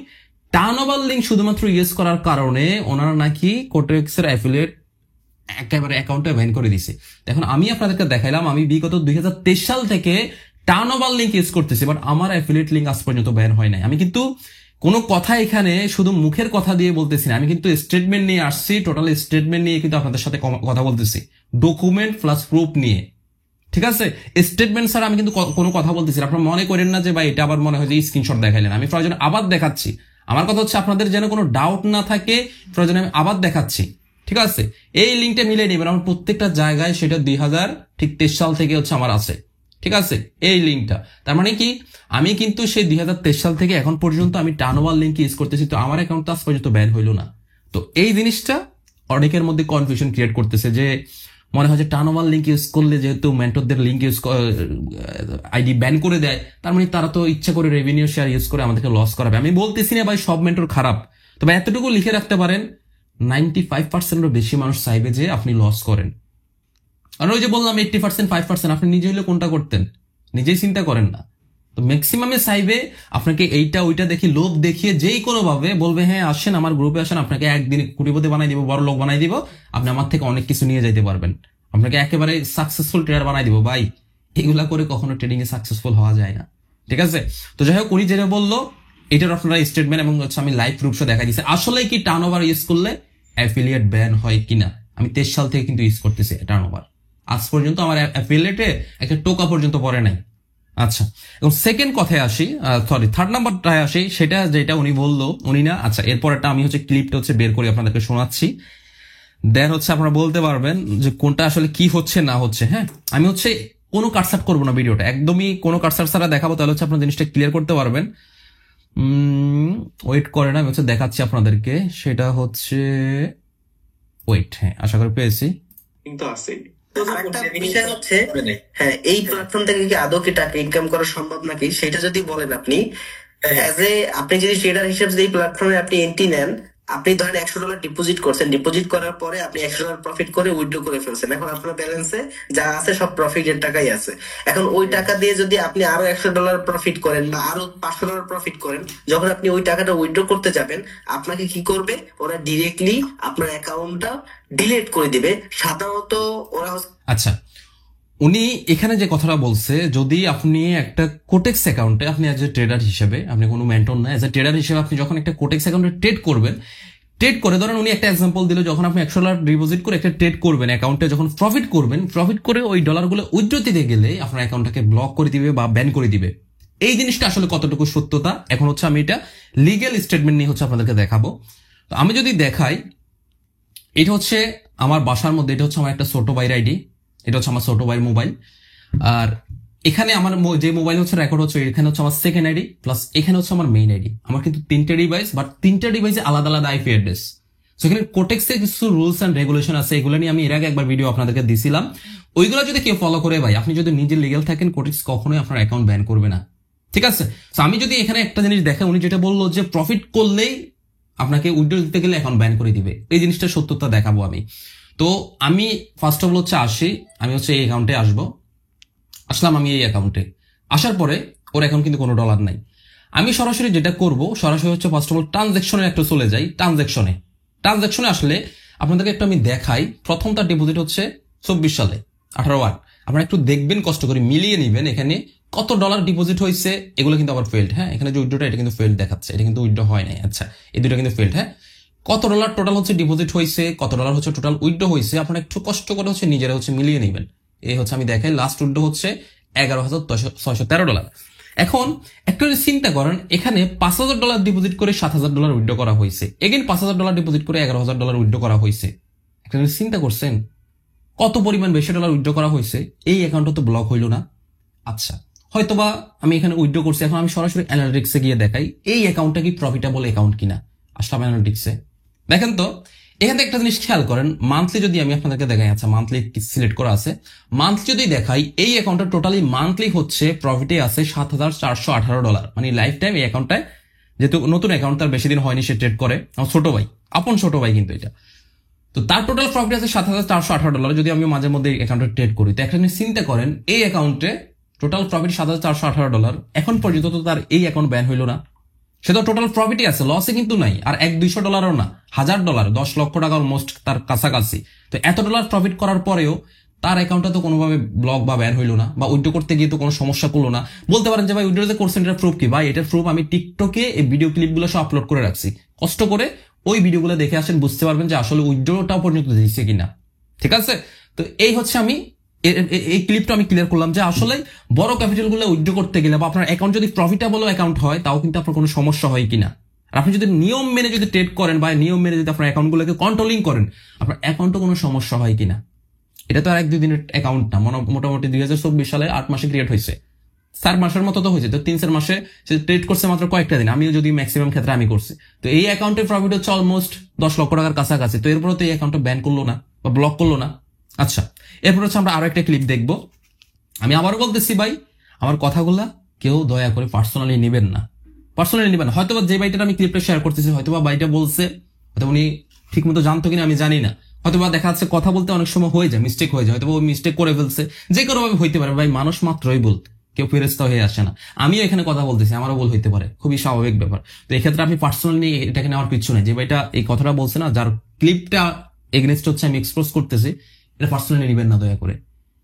S2: টার্নওভার লিঙ্ক শুধুমাত্র ইউজ করার কারণে ওনারা নাকি কোটেক্সের অ্যাফিলিয়েট একেবারে অ্যাকাউন্টে ব্যান করে দিছে। এখন আমি আপনাদেরকে দেখাইলাম আমি বিগত 2023 সাল থেকে টার্নওভার লিঙ্ক ইউজ করতেছি, বাট আমার অ্যাফিলিয়েট লিঙ্ক আজ পর্যন্ত ব্যান হয় নাই। আমি কিন্তু কোনো কথা এখানে শুধু মুখের কথা দিয়ে বলতেছি না, আমি কিন্তু স্টেটমেন্ট নিয়ে আসছি, টোটাল স্টেটমেন্ট নিয়ে কিন্তু আপনাদের সাথে কথা বলতেছি, ডকুমেন্ট প্লাস প্রুফ নিয়ে। ঠিক আছে, স্টেটমেন্ট স্যার আমি কিন্তু কোনো কথা বলতেছি, আপনারা মনে করেন না যে ভাই এটা আবার মনে হয় যে স্ক্রিনশট দেখাইলেন। আমি প্রয়োজনে আবার দেখাচ্ছি, আমার কথা হচ্ছে আপনাদের যেন কোনো ডাউট না থাকে, প্রয়োজনে আমি আবার দেখাচ্ছি। ঠিক আছে, এই লিঙ্কটা মিলে নেবেন, আমার প্রত্যেকটা জায়গায় সেটা 2023 সাল থেকে হচ্ছে আমার আছে। ঠিক আছে, এই লিঙ্কটা তার মানে কি আমি কিন্তু সেই 2023 সাল থেকে এখন পর্যন্ত আমি টার্নওভার লিঙ্ক ইউজ করতেছি, তো আমার অ্যাকাউন্ট আজ পর্যন্ত ব্যান হইল না। তো এই জিনিসটা অনেকের মধ্যে কনফিউশন ক্রিয়েট করতেছে যে মনে হয় যে টার্নওভার লিঙ্ক ইউজ করলে যেহেতু মেন্টরদের লিঙ্ক ইউজ আইডি ব্যান করে দেয়, তার মানে তারা তো ইচ্ছা করে রেভিনিউ শেয়ার ইউজ করে আমাদেরকে লস করাবে। আমি বলতেছি না ভাই সব মেন্টর খারাপ, তবে এতটুকু লিখে রাখতে পারেন 95%-এরও বেশি মানুষ চাইবে যে আপনি লস করেন। আর ওই যে বললাম 80%, 5% আপনি নিজে হলে কোনটা করতেন, নিজেই চিন্তা করেন না। তো ম্যাক্সিমামে চাইবে আপনাকে এইটা ওইটা দেখি লোভ দেখিয়ে যেই কোনো ভাবে বলবে হ্যাঁ আসেন আমার গ্রুপে আসেন, আপনাকে একদিন কোটিপতি বানাই দিব, বড় লোক বানাই দিব, আপনি আমার থেকে অনেক কিছু নিয়ে যাইতে পারবেন, আপনাকে একেবারে সাকসেসফুল ট্রেডার বানাই দিব। ভাই এগুলা করে কখনো ট্রেডিং এ সাকসেসফুল হওয়া যায় না। ঠিক আছে, তো যাই হোক উনি যেটা বললো এটার আপনারা স্টেটমেন্ট এবং হচ্ছে আমি লাইভ প্রুফ দেখা দিচ্ছি। আসলে কি টার্নওভার ইউজ করলে অ্যাফিলিয়েট ব্যান হয় কিনা, আমি 23 সাল থেকে কিন্তু ইউজ করতেছি টার্নওভার, আজ পর্যন্ত আমার অ্যাফিলিয়েটে একটা টোকা পর্যন্ত পড়ে নাই। আচ্ছা, এবং সেকেন্ড কথায় আসি, থার্ড নাম্বারটায় আসি, সেটা যেটা উনি বললো উনি না, আচ্ছা এরপরটা আমি হচ্ছে ক্লিপটা হচ্ছে বের করে আপনাদেরকে শোনাচ্ছি, দেন হচ্ছে আপনারা বলতে পারবেন যে কোনটা আসলে কি হচ্ছে না হচ্ছে। হ্যাঁ, আমি হচ্ছে কোনো কাটসাট করবো না ভিডিওটা, একদমই কোনো কাটসাট ছাড়া দেখাবো, তাহলে হচ্ছে আপনার জিনিসটা ক্লিয়ার করতে পারবেন। ওয়েট করে না, আমি হচ্ছে দেখাচ্ছি আপনাদেরকে, সেটা হচ্ছে ওয়েট, হ্যাঁ আশা করি পেয়েছি।
S1: কিন্তু আছে
S3: আরেকটা বিষয় হচ্ছে, হ্যাঁ এই প্ল্যাটফর্ম থেকে কি আদৌ কি টাকা ইনকাম করা সম্ভব নাকি সেটা যদি বলেন আপনি, অ্যাজ এ আপনি যদি ট্রেডার হিসেবে এই প্ল্যাটফর্মে আপনি এন্ট্রি নেন, আপনি ধরেন $100 ডিপোজিট করছেন, ডিপোজিট করার পরে আপনি $100 প্রফিট করে উইথড্র করে ফেলছেন, এখন আপনার ব্যালেন্সে যা আছে সব প্রফিটের টাকাই আছে। এখন ওই টাকা দিয়ে যদি আপনি আরো $100 প্রফিট করেন বা আরো $500 প্রফিট করেন, যখন আপনি ওই টাকাটা উইথড্র করতে যাবেন আপনাকে কি করবে, ওরা ডিরেক্টলি আপনার অ্যাকাউন্টটা ডিলিট করে দিবে। সাধারণত ওরা
S2: আচ্ছা, উনি এখানে যে কথাটা বলছে, যদি আপনি একটা কোটেক্স অ্যাকাউন্টে আপনি অ্যাজ এ ট্রেডার হিসেবে, আপনি কোনো মেন্টর না, অ্যাজ এ ট্রেডার হিসেবে আপনি যখন একটা কোটেক্স অ্যাকাউন্টে ট্রেড করবেন, ট্রেড করে ধরেন উনি একটা এক্সাম্পল দিল, যখন আপনি $100 ডিপোজিট করে একটা ট্রেড করবেন অ্যাকাউন্টে, যখন প্রফিট করবেন, প্রফিট করে ওই ডলারগুলো উইথড্র দিতে গেলে আপনার অ্যাকাউন্টটাকে ব্লক করে দিবে বা ব্যান করে দিবে। এই জিনিসটা আসলে কতটুকু সত্যতা, এখন হচ্ছে আমি এটা লিগ্যাল স্টেটমেন্ট নিয়ে হচ্ছে আপনাদেরকে দেখাবো। তো আমি যদি দেখাই, এটা হচ্ছে আমার বাসার মধ্যে, এটা হচ্ছে আমার একটা ছোট ভাইয়ের আইডি, এটা হচ্ছে আমার ছোট ভাইয়ের মোবাইল, আর এখানে আমার যে মোবাইল হচ্ছে রেকর্ড হচ্ছে, এখানে হচ্ছে আমার সেকেন্ড আইডি প্লাস এখানে হচ্ছে আমার মেইন আইডি। আমার কিন্তু 3টে ডিভাইস, বাট 3টে ডিভাইসে আলাদা আলাদা আইপি অ্যাড্রেস। সেখানে কোটেক্সের কিছু রুলস এন্ড রেগুলেশন আছে, এগুলো নিয়ে আমি এর আগে একবার ভিডিও আপনাদেরকে দিছিলাম, ওইগুলো যদি কেউ ফলো করে ভাই, আপনি যদি নিজে লিগ্যাল থাকেন, কোটেক্স কখনোই আপনার অ্যাকাউন্ট ব্যান করবে না। ঠিক আছে, তো আমি যদি এখানে একটা জিনিস দেখে, উনি যেটা বললো যে প্রফিট করলেই আপনাকে উইথড্র দিতে গেলে অ্যাকাউন্ট ব্যান করে দিবে, এই জিনিসটা সত্যতা দেখাবো আমি। তো আমি ফার্স্ট অফ অল হচ্ছে আমি হচ্ছে এই অ্যাকাউন্টে আসলাম, আমি এই অ্যাকাউন্টে আসার পরে ওর অ্যাকাউন্ট কিন্তু কোনো ডলার নাই। আমি সরাসরি যেটা করব, সরাসরি হচ্ছে ফার্স্ট অফ অল ট্রানজাকশনে একটা চলে যাই। ট্রানজাকশনে আসলে আপনাদেরকে একটু আমি দেখাই, প্রথম তার ডিপোজিট হচ্ছে 24 সালে 18 আপনারা একটু দেখবেন, কষ্ট করে মিলিয়ে নিবেন এখানে কত ডলার ডিপোজিট হয়েছে। এগুলো কিন্তু আবার ফেল্ড, হ্যাঁ এখানে যে উইথড্রটা এটা কিন্তু ফেল্ড দেখাচ্ছে, এটা কিন্তু উইথড্র হয় নাই। আচ্ছা, এই দুটো কিন্তু ফেল্ড। হ্যাঁ, কত ডলার টোটাল হচ্ছে ডিপোজিট হয়েছে, কত ডলার হচ্ছে টোটাল উইথড্র হয়েছে, আপনারা একটু কষ্ট করে হচ্ছে নিজেরা হচ্ছে মিলিয়ে নেবেন। এই হচ্ছে আমি দেখাই, লাস্ট উইথড্র হচ্ছে $11,613। এখন একটা চিন্তা করেন, এখানে $5,000 ডিপোজিট করে $7,000 উইথড্র করা হয়েছে, এগেন $5,000 ডিপোজিট করে $11,000 উইথড্র করা হয়েছে। একটা চিন্তা করছেন কত পরিমাণ বেশি ডলার উইথড্র করা হয়েছে, এই অ্যাকাউন্টটা তো ব্লক হইল না। আচ্ছা, হয়তোবা আমি এখানে উইথড্র করছি, এখন আমি সরাসরি অ্যানালিটিক্সে গিয়ে দেখাই এই অ্যাকাউন্টটা কি প্রফিটেবল অ্যাকাউন্ট কিনা। আসলাম অ্যানালিটিক্সে, দেখেন তো এখান থেকে একটা জিনিস খেয়াল করেন, মান্থলি যদি আমি আপনাদেরকে দেখাই, আচ্ছা মান্থলি সিলেক্ট করা আছে, মান্থলি যদি দেখাই, এই অ্যাকাউন্টটা টোটালি মান্থলি হচ্ছে প্রফিটে আছে $7,418, মানে লাইফ টাইম এই তো তার টোটাল প্রফিট আছে $7,418। যদি আমি মাঝে মধ্যে অ্যাকাউন্টে ট্রেড করি, তো একটা জিনিস চিন্তা করেন, এই অ্যাকাউন্টে টোটাল প্রফিট $7,418, এখন পর্যন্ত তো তার এই অ্যাকাউন্ট ব্যান হইলো না, সে তো টোটাল প্রফিটই আছে, লসে কিন্তু নাই। আর $100-200 না, $1,000, $10 লক্ষ টাকা অলমোস্ট তার কাছাকাছি। তো এত ডলার প্রফিট করার পরেও তার অ্যাকাউন্টটা তো কোনোভাবে ব্লক বা ব্যান হইলো না, বা উইথড্র করতে গিয়ে তো কোনো সমস্যা করলো না। বলতে পারেন যে ভাই উইথড্র যে করছেন এটার প্রুফ কি? ভাই এটার প্রুফ আমি টিকটকে এই ভিডিও ক্লিপগুলো সব আপলোড করে রাখছি, কষ্ট করে ওই ভিডিওগুলো দেখে আসেন, বুঝতে পারবেন যে আসলে উইথড্রটা পর্যন্ত দিয়েছে কিনা। ঠিক আছে, তো এই হচ্ছে আমি এই ক্লিপটা আমি ক্লিয়ার করলাম যে আসলে বড় ক্যাপিটাল গুলো উইথড্র করতে গেলে বা আপনার অ্যাকাউন্ট যদি প্রফিটেবল অ্যাকাউন্ট হয়, তাও কিন্তু আপনার কোনো সমস্যা হয় কিনা। আর আপনি যদি নিয়ম মেনে যদি ট্রেড করেন বা নিয়ম মেনে যদি আপনার অ্যাকাউন্ট গুলোকে কন্ট্রোলিং করেন, আপনার অ্যাকাউন্টে কোনো সমস্যা হয় কিনা। এটা তো আর 1-2 দিনের অ্যাকাউন্ট না, মোটামুটি 2024 সালে 8 মাসে ক্রিয়েট হয়েছে, 4 মাসের মতো তো হয়েছে। তো 3-4 মাসে সে ট্রেড করছে মাত্র কয়েকটা দিন, আমিও যদি ম্যাক্সিমাম ক্ষেত্রে আমি করছি। তো এই অ্যাকাউন্টের প্রফিট হচ্ছে অলমোস্ট $10 লক্ষ টাকার কাছাকাছি। তো এরপরে তো এই অ্যাকাউন্টটা ব্যান করলো না বা ব্লক করলো না। আচ্ছা, এরপর হচ্ছে আমরা আরো একটা ক্লিপ দেখবো। আমি আবারও বলতেছি ভাই, আমার কথাগুলা কেউ দয়া করে পার্সোনালি নেবেন না, পার্সোনালি নেবেন। হয়তো যে ভাইটা আমি ক্লিপটা শেয়ার করতেছি, হয়তো ভাইটা বলছে, হয়তো উনি ঠিক মতো জানতো কিনা আমি জানি না, হয়তো দেখা যাচ্ছে কথা বলতে অনেক সময় হয়ে যায়, মিস্টেক হয়ে যায়, হয়তো ওই মিস্টেক করে ফেলছে, যে কোনো ভাবে হইতে পারে। ভাই মানুষ মাত্রই ভুল, কেউ ফেরেশতা হয়ে আসে না। আমিও এখানে কথা বলতেছি, আমারও ভুল হইতে পারে, খুবই স্বাভাবিক ব্যাপার। তো এক্ষেত্রে আপনি পার্সোনালি এটাকে নেওয়ার পিছু নেই। যে ভাইটা এই কথাটা বলছে না, যার ক্লিপটা এগেনস্ট হচ্ছে আমি এক্সপোজ করতেছি, এটা পার্সোনালি নেবেন না দয়া করে।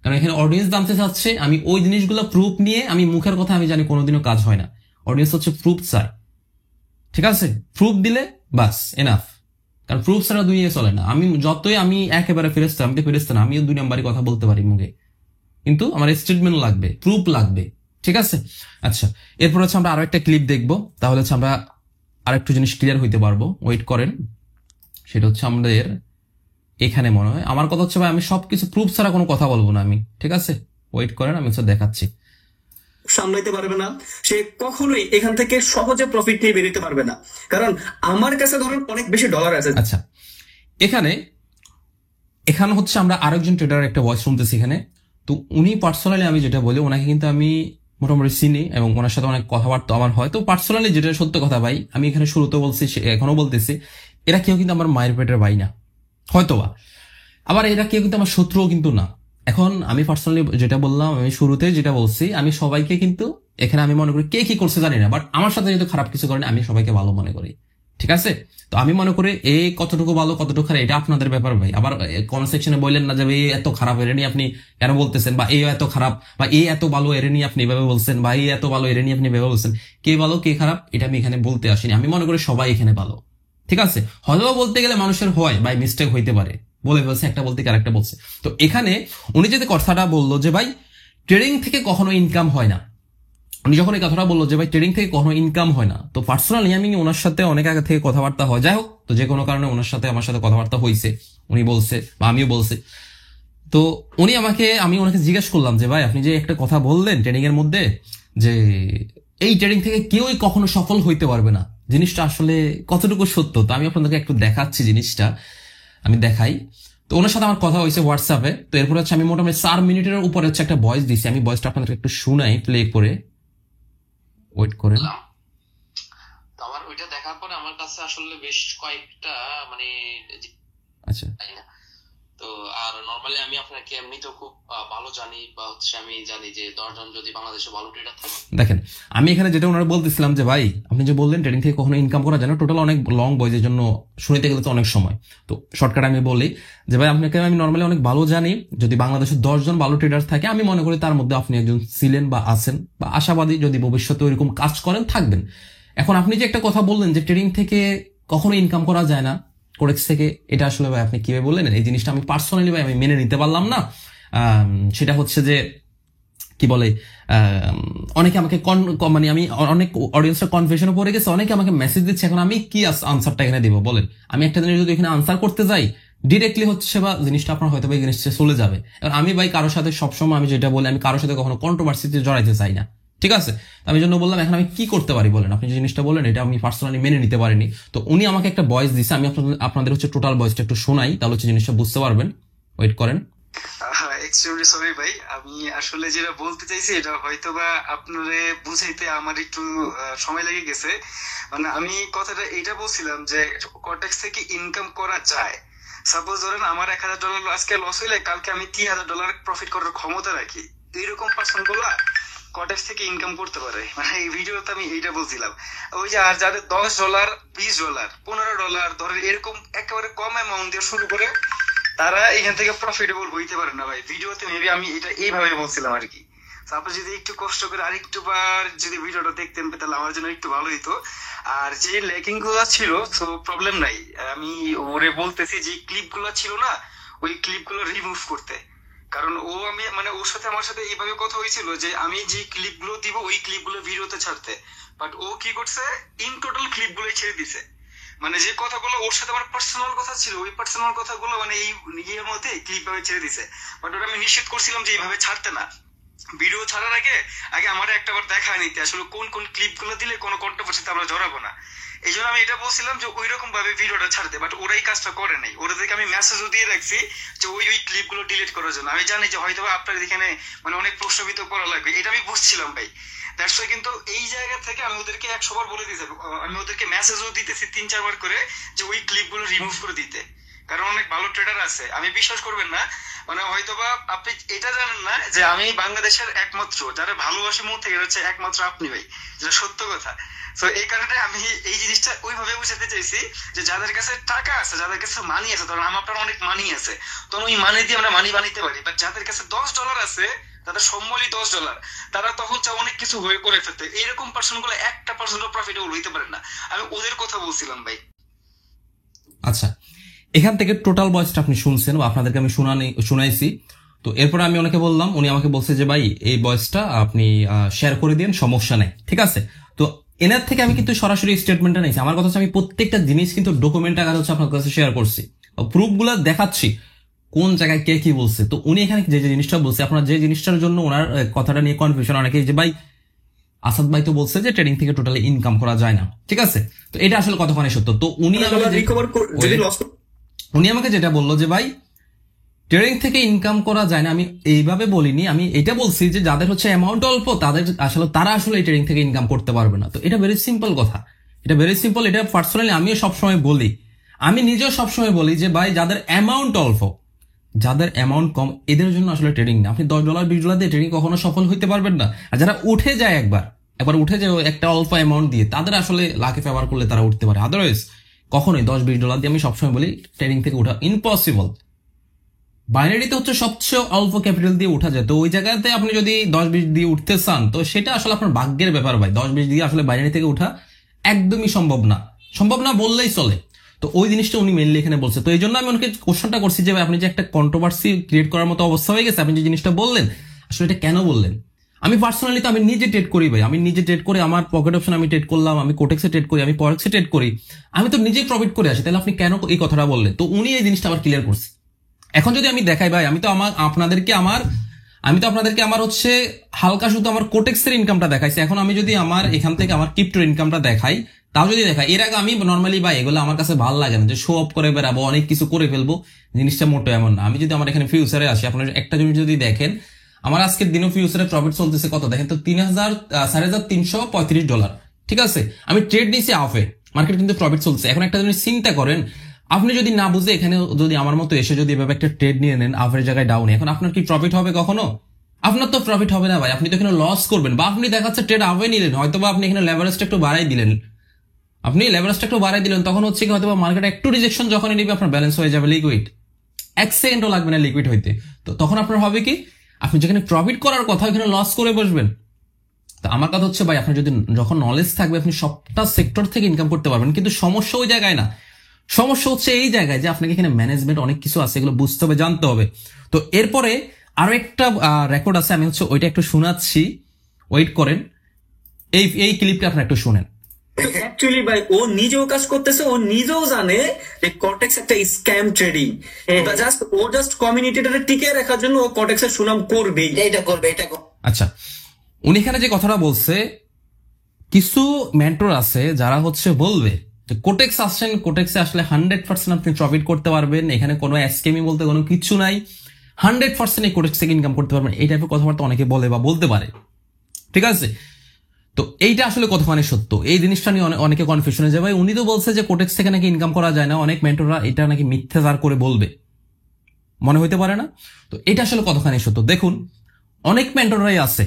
S2: কারণ এখানে অডিয়েন্স জানতে চাচ্ছে, আমি ওই জিনিসগুলো প্রুফ নিয়ে, আমি মুখের কথা আমি জানি কোনোদিনও কাজ হয় না, অডিয়েন্স হচ্ছে প্রুফ চাই। ঠিক আছে, প্রুফ দিলে বাস এনাফ, কারণ প্রুফ ছাড়া দুনিয়া চলে না। আমি একেবারে ফেরেশতা, আমি তো ফেরেশতা না, আমিও 2 নাম্বারই কথা বলতে পারি মুখে, কিন্তু আমার স্টেটমেন্ট লাগবে, প্রুফ লাগবে। ঠিক আছে, আচ্ছা, এরপর হচ্ছে আমরা আরো একটা ক্লিপ দেখবো, তাহলে হচ্ছে আমরা আরেকটু জিনিস ক্লিয়ার হইতে পারবো। ওয়েট করেন, সেটা হচ্ছে আমাদের এখানে মনে হয়। আমার কথা হচ্ছে ভাই, আমি সবকিছু প্রুফ ছাড়া কোনো কথা বলবো না আমি। ঠিক আছে, ওয়েট করেন, আমি হচ্ছে দেখাচ্ছি।
S1: সামলাইতে পারবে না, সে কখনোই এখান থেকে সহজে প্রফিট নিয়ে বেরোতে পারবে না। কারণ আমার কাছে ধরুন অনেক বেশি ডলার আছে।
S2: আচ্ছা, এখানে হচ্ছে আমরা আরেকজন ট্রেডার একটা ভয়েস শুনতেছি এখানে। তো উনি পার্সোনালি, আমি যেটা বলি, ওনাকে কিন্তু আমি মোটামুটি চিনি এবং ওনার সাথে অনেক কথাবার্তা আমার হয়। তো পার্সোনালি যেটা সত্য কথা ভাই, আমি এখানে শুরুতে বলছি, এখনো বলতেছি, এরা কেউ কিন্তু আমার মায়ের পেটের ভাই না, হয়তোবা, আবার এরা কেউ কিন্তু আমার শত্রুও কিন্তু না। এখন আমি পার্সোনালি যেটা বললাম, আমি শুরুতে যেটা বলছি, আমি সবাইকে কিন্তু এখানে আমি মনে করি কে কি করছে জানি না, বাট আমার সাথে যেহেতু খারাপ কিছু করেন, আমি সবাইকে ভালো মনে করি। ঠিক আছে, তো আমি মনে করি এই কতটুকু ভালো কতটুকু খারাপ এটা আপনাদের ব্যাপার ভাই। আবার কমেন্ট সেকশনে বললেন না যে এই এত খারাপ এর নিয়ে আপনি কেন বলতেছেন, বা এই এত খারাপ বা এই এত ভালো এর নিয়ে আপনি এভাবে বলছেন, বা এই এত ভালো এর নিয়ে আপনি এভাবে বলছেন। কে ভালো কে খারাপ এটা আমি এখানে বলতে আসিনি, আমি মনে করি সবাই এখানে ভালো। ঠিক আছে, হয়তো বলতে গেলে মানুষের হয় ভাই, মিস্টেক হইতে পারে, বলে ফেলছে একটা বলতে আরেকটা বলছে। তো এখানে উনি যদি কথাটা বললো যে ভাই ট্রেডিং থেকে কখনো ইনকাম হয় না, উনি যখন এই কথাটা বললো যে ভাই ট্রেডিং থেকে কখনো ইনকাম হয় না, তো পার্সোনালি আমি ওনার সাথে অনেক আগে থেকে কথাবার্তা হয়, যাই হোক, তো যে কোনো কারণে ওনার সাথে আমার সাথে কথাবার্তা হয়েছে, উনি বলছে বা আমিও বলছি। তো আমি ওনাকে জিজ্ঞেস করলাম যে ভাই আপনি যে একটা কথা বললেন ট্রেডিং এর মধ্যে, যে এই ট্রেডিং থেকে কেউই কখনো সফল হইতে পারবে না, জিনিসটা আসলে কতটুকু সত্য? তো আমি আপনাদেরকে একটু দেখাচ্ছি জিনিসটা, আমি দেখাই। তো ওনার সাথে আমার কথা হয়েছে হোয়াটসঅ্যাপে। তো এরপর হচ্ছে আমি মোটামুটি 4 মিনিটের উপরে হচ্ছে একটা ভয়েস দিছি, আমি ভয়েসটা আপনাদেরকে একটু শুনাই, প্লে করে। ওয়েট করেন।
S5: তো আমার ওইটা দেখার পরে আমার কাছে আসলে বেশ কয়েকটা মানে
S2: আচ্ছা,
S5: তো আর নরমালি আমি আপনাকে এমনিতেও খুব ভালো জানি, বা হচ্ছে আমি জানি যে 10 জন যদি বাংলাদেশে ভালো ট্রেডার থাকে।
S2: দেখেন আমি এখানে যেটা ওনারা বলতেছিলাম যে ভাই আপনি যে বললেন ট্রেডিং থেকে কখনো ইনকাম করা যায় না, টোটাল অনেক লং বয়েজের জন্য শুনতে গেলে তো অনেক সময়। তো শর্টকাট আমি বলি যে ভাই আপনাকে আমি নর্মালি অনেক ভালো জানি, যদি বাংলাদেশে 10 জন ভালো ট্রেডার থাকে, আমি মনে করি তার মধ্যে আপনি একজন ছিলেন বা আছেন, বা আশাবাদী যদি ভবিষ্যতে ওইরকম কাজ করেন থাকবেন। এখন আপনি যে একটা কথা বললেন যে ট্রেডিং থেকে কখনো ইনকাম করা যায় না কোরেক্স থেকে, এটা আসলে ভাই আপনি কিভাবে বললেন, এই জিনিসটা আমি পার্সোনালি ভাই আমি মেনে নিতে পারলাম না। সেটা হচ্ছে যে কি বলে, অনেকে আমাকে মানে আমি অনেক অডিয়েন্সটা কনফিউশনে পড়ে গেছে, অনেকে আমাকে মেসেজ দিচ্ছে, এখন আমি কি আনসারটা এখানে দিব বলেন? আমি একটা জিনিস যদি এখানে আনসার করতে যাই ডিরেক্টলি হচ্ছে বা জিনিসটা আপনার হয়তো ভাই জিনিসটা চলে যাবে। এবার আমি ভাই কারোর সাথে সবসময় আমি যেটা বলি, আমি কারোর সাথে কখনো কন্ট্রোভার্সিতে জড়াইতে চাই না। ঠিক আছে, আমি জন্য বললাম এখন আমি কি করতে পারি বলেন? আপনি যে জিনিসটা বলেন এটা আমি পার্সোনালি মেনে নিতে পারিনি। তো উনি আমাকে একটা ভয়েস দিছে, আমি আপনাদের হচ্ছে টোটাল ভয়েসটা একটু শোনাই, তাহলে হচ্ছে জিনিসটা বুঝতে পারবেন। ওয়েট করেন।
S4: এক্সট্রিমলি সরি ভাই, আমি আসলে যেটা বলতে চাইছি এটা হয়তোবা আপনারে বুঝাইতে আমার একটু সময় লেগে গেছে। মানে আমি কথাটা এটা বলছিলাম যে কর্টেক্স থেকে ইনকাম করা যায়, সাপোজ ধরেন আমার $1,000 আজকে লস হইলে কালকে আমি $3,000 প্রফিট করার ক্ষমতা রাখি, এইরকম পার্সন গুলা কটেক্স থেকে ইনকাম করতে পারে। মানে এই ভিডিওতে আমি এইটা বলছিলাম। ওই যে আর যাদের $10, $20, $15 ধরেন এরকম একেবারে কম অ্যামাউন্ট দিয়ে শুরু করে, তারা এখান থেকে প্রফিটেবল হইতে পারে না ভাই। ভিডিওতে মেবি আমি এটা এইভাবে বলছিলাম আর কি। তারপর যদি একটু কষ্ট করে আরেকটু বার যদি ভিডিওটা দেখতেন তাহলে আমার জন্য একটু ভালো হইতো। আর যে ল্যাকিং গুলা ছিল তো প্রবলেম নাই, আমি ওরে বলতেছি যে ক্লিপ গুলা ছিল না ওই ক্লিপ গুলো রিমুভ করতে। কারণ ও আমি মানে ওর সাথে আমার সাথে এইভাবে কথা হয়েছিল যে আমি যে ক্লিপ গুলো দিব ওই ক্লিপ গুলো ভিডিওতে ছাড়তে, বাট ও কি করছে ইন টোটাল ক্লিপ গুলোই ছেড়ে দিছে। মানে যে কথাগুলো ওর সাথে আমার পার্সোনাল কথা ছিল ওই পার্সোনাল কথাগুলো মানে এই ইয়ের মধ্যে ক্লিপ ভাবে ছেড়ে দিছে। বাট ওটা আমি নিশ্চিত করছিলাম যে এইভাবে ছাড়তে না। ভিডিও ছাড়ার আগে আগে আমার একটাবার দেখা নিতে আসলে কোন কোন ক্লিপ গুলো দিলে কোনো কন্ট্রোভার্সিতে আমরা জড়াবো না। এই জন্য আমি এটা বলছিলাম যে ওই রকম ভাবে ভিডিওটা ছাড়তে, বাট ওরা এই কাজটা করে নাই। ওদেরকে আমি মেসেজও দিয়ে রাখছি যে ওই ক্লিপ গুলো ডিলিট করার জন্য। আমি জানি যে হয়তো আপনার এখানে মানে অনেক প্রশ্নবিত করা লাগবে, এটা আমি বুঝছিলাম ভাই। দ্যাটস ওয়াই কিন্তু এই জায়গা থেকে আমি ওদেরকে 100 বার বলে দিতে, আমি ওদেরকে মেসেজও দিতেছি 3-4 বার করে যে ওই ক্লিপ গুলো রিমুভ করে দিতে। কারণ অনেক ভালো ট্রেডার আছে, আমি বিশ্বাস করবেন না মানে হয়তোবা আপনি এটা জানেন না যে আমি বাংলাদেশের একমাত্র যারা ভালোবাসি মন থেকে হচ্ছে একমাত্র আপনি ভাই, যেটা সত্য কথা। তো এই কারণে আমি এই জিনিসটা ওইভাবে বুঝাতে চাইছি যে যাদের কাছে টাকা আছে, যাদের কাছে মানি আছে, ধরুন আমার অনেক মানি আছে, তখন ওই মানি দিয়ে আমরা মানি বানাইতে পারি। বাট যাদের কাছে $10 আছে, তাদের সম্বলই $10, তারা তখন চাও অনেক কিছু হয়ে করে ফেলতে। এইরকম পার্সন গুলো 1% প্রফিটেবল হইতে পারে না। আমি ওদের কথা বলছিলাম ভাই।
S2: আচ্ছা, এখান থেকে টোটাল ভয়েসটা আপনি শুনছেন বা আপনাদেরকে আমি শুনাইছি। তো এরপরে আমি ওনাকে বললাম, উনি আমাকে বলছে যে ভাই এই ভয়েসটা আপনি শেয়ার করে দিন, সমস্যা নেই, ঠিক আছে। তো এনার থেকে আমি কিন্তু সরাসরি স্টেটমেন্টটা নিয়েছি। আমার কথা হচ্ছে আমি প্রত্যেকটা জিনিস কিন্তু ডকুমেন্ট আকারে হচ্ছে আপনার কাছে শেয়ার করছি, প্রুফ গুলা দেখাচ্ছি কোন জায়গায় কে কি বলছে। তো উনি এখানে যে জিনিসটা বলছে, আপনার যে জিনিসটার জন্য ওনার কথাটা নিয়ে কনফিউশন অনেকে যে ভাই আসাদ ভাই তো বলছে যে ট্রেডিং থেকে টোটালি ইনকাম করা যায় না, ঠিক আছে। তো এটা আসলে কতখানি সত্য? তো উনি আমাকে যেটা বললো যে ভাই ট্রেডিং থেকে ইনকাম করা যায় না, আমি এইভাবে বলিনি, আমি এটা বলছি যে যাদের হচ্ছে অ্যামাউন্ট অল্প তারা আসলে এই ট্রেডিং থেকে ইনকাম করতে পারবে না। তো এটা ভেরি সিম্পল কথা, এটা ভেরি সিম্পল। এটা পার্সোনালি আমিও সবসময় বলি, আমি নিজেও সবসময় বলি যে ভাই যাদের অ্যামাউন্ট অল্প, যাদের অ্যামাউন্ট কম, এদের জন্য আসলে ট্রেডিং না। আপনি $10 $20 দিয়ে ট্রেডিং কখনো সফল হইতে পারবেন না। আর যারা উঠে যায় একবার উঠে যায় একটা অল্প অ্যামাউন্ট দিয়ে, তাদের আসলে লাকে ফেভার করলে তারা উঠতে পারে। আদারওয়াইজ কখনোই $10-20 দিয়ে আমি সবসময় বলি ট্রেডিং থেকে উঠা ইম্পসিবল। বাইনারিতে হচ্ছে সবচেয়ে অল্প ক্যাপিটাল দিয়ে উঠা যায়। তো ওই জায়গাতে আপনি যদি 10-20 দিয়ে উঠতে চান তো সেটা আসলে আপনার ভাগ্যের ব্যাপার ভাই। 10-20 দিয়ে আসলে বাইনারি থেকে উঠা একদমই সম্ভব না বললেই চলে। তো ওই জিনিসটা উনি মেনলি এখানে বলছে। তো এই জন্য আমি ওনাকে কোশ্চেনটা করছি যে আপনি যে একটা কন্ট্রোভার্সি ক্রিয়েট করার মতো অবস্থা হয়ে গেছে, আপনি যে জিনিসটা বললেন আসলে এটা কেন বললেন? আমি পার্সোনালি তো আমি নিজে ট্রেড করি ভাই, আমি নিজে ট্রেড করে আমার পকেট অপশন আমি ট্রেড করলাম, আমি কোটেক্সে ট্রেড করি, আমি ফরেক্সে ট্রেড করি, আমি তো নিজেই প্রফিট করে আসি। তাহলে আপনি কেন এই কথাটা বললেন? তো উনি এই জিনিসটা আবার ক্লিয়ার করছে। এখন যদি আমি দেখাই ভাই, আমি তো আপনাদেরকে আমার হচ্ছে হালকা শুধু আমার কোটেক্সের ইনকামটা দেখাইছি। এখন আমি যদি আমার এখান থেকে আমার ক্রিপ্টোর ইনকামটা দেখাই, তাও যদি দেখাই, এর আগে আমি নর্মালি ভাই এগুলো আমার কাছে ভালো লাগে না যে শো অফ করে বেড়াবো, অনেক কিছু করে ফেলবো, জিনিসটা মোটো এমন না। আমি যদি আমার এখানে ফিউচারে আসি, আপনার একটা জিনিস যদি দেখেন, আমার আজকের দিনও ফিউচারে প্রফিট চলতেছে কত দেখেন তো, $3,335, ঠিক আছে। আমি ট্রেড নিয়েছি হাফে, মার্কেট কিন্তু প্রফিট চলছে। এখন একটা জিনিস চিন্তা করেন, আপনি যদি না বুঝে এখানে যদি আমার মতো এসে যদি এভাবে একটা ট্রেড নিয়ে নেন হাফের জায়গায় ডাউনে, এখন আপনার কি প্রফিট হবে কখনো? আপনার তো প্রফিট হবে না ভাই, আপনি তো এখানে লস করবেন। বা আপনি দেখাচ্ছে ট্রেড হাফে নিলেন, হয়তো বা আপনি এখানে লেভারেজটা একটু বাড়াই দিলেন, তখন হচ্ছে কি হয়তো মার্কেট একটু রিজেকশন যখনই নিবে আপনার ব্যালেন্স হয়ে যাবে লিকুইড, 1 সেকেন্ডও লাগবে না লিকুইড হইতে। তো তখন আপনার হবে কি, আপনি যেখানে প্রফিট করার কথা ওখানে লস করে বসবেন। তো আমার কথা হচ্ছে ভাই, আপনার যদি যখন নলেজ থাকবে আপনি সবটা সেক্টর থেকে ইনকাম করতে পারবেন, কিন্তু সমস্যা ওই জায়গায় না, সমস্যা হচ্ছে এই জায়গায় যে আপনাকে এখানে ম্যানেজমেন্ট অনেক কিছু আছে, এগুলো বুঝতে হবে, জানতে হবে। তো এরপরে আরো একটা রেকর্ড আছে, আমি হচ্ছে ওইটা একটু শোনাচ্ছি, ওয়েট করেন, এই ক্লিপটা আপনারা একটু শুনেন।
S1: অ্যাকচুয়ালি ভাই ও নিজেও কাজ করতেছে, ও নিজেও জানে যে কর্টেক্স একটা স্ক্যাম ট্রেডিং। জাস্ট কমিউনিটিটাকে টিকে রাখার জন্য ও কর্টেক্সের সুনাম করবে,
S3: এটা করবে।
S2: আচ্ছা, উনি এখানে যে কথাটা বলছে, কিছু মেন্টর আছে যারা হচ্ছে বলবে যে কোটেক্সে আসলে 100% আপনি প্রফিট করতে পারবেন, এখানে কোনো স্ক্যামি বলতে কোনো কিছু নাই, 100% এই কোটেক্স থেকে ইনকাম করতে পারবেন। এই টাইপের কথাবার্তা অনেকে বলে বা বলতে পারে, ঠিক আছে। তো এইটা আসলে কতখানি সত্য, এই জিনিসটা নিয়ে অনেকে কনফিউশনে যায়। ভাই উনি তো বলছে যে কোটেক্স থেকে নাকি ইনকাম করা যায় না, অনেক মেন্টররা এটা নাকি মিথ্যাচার করে বলবে, মনে হইতে পারে না? তো এটা আসলে কতখানি সত্য দেখুন, অনেক মেন্টররাই আছে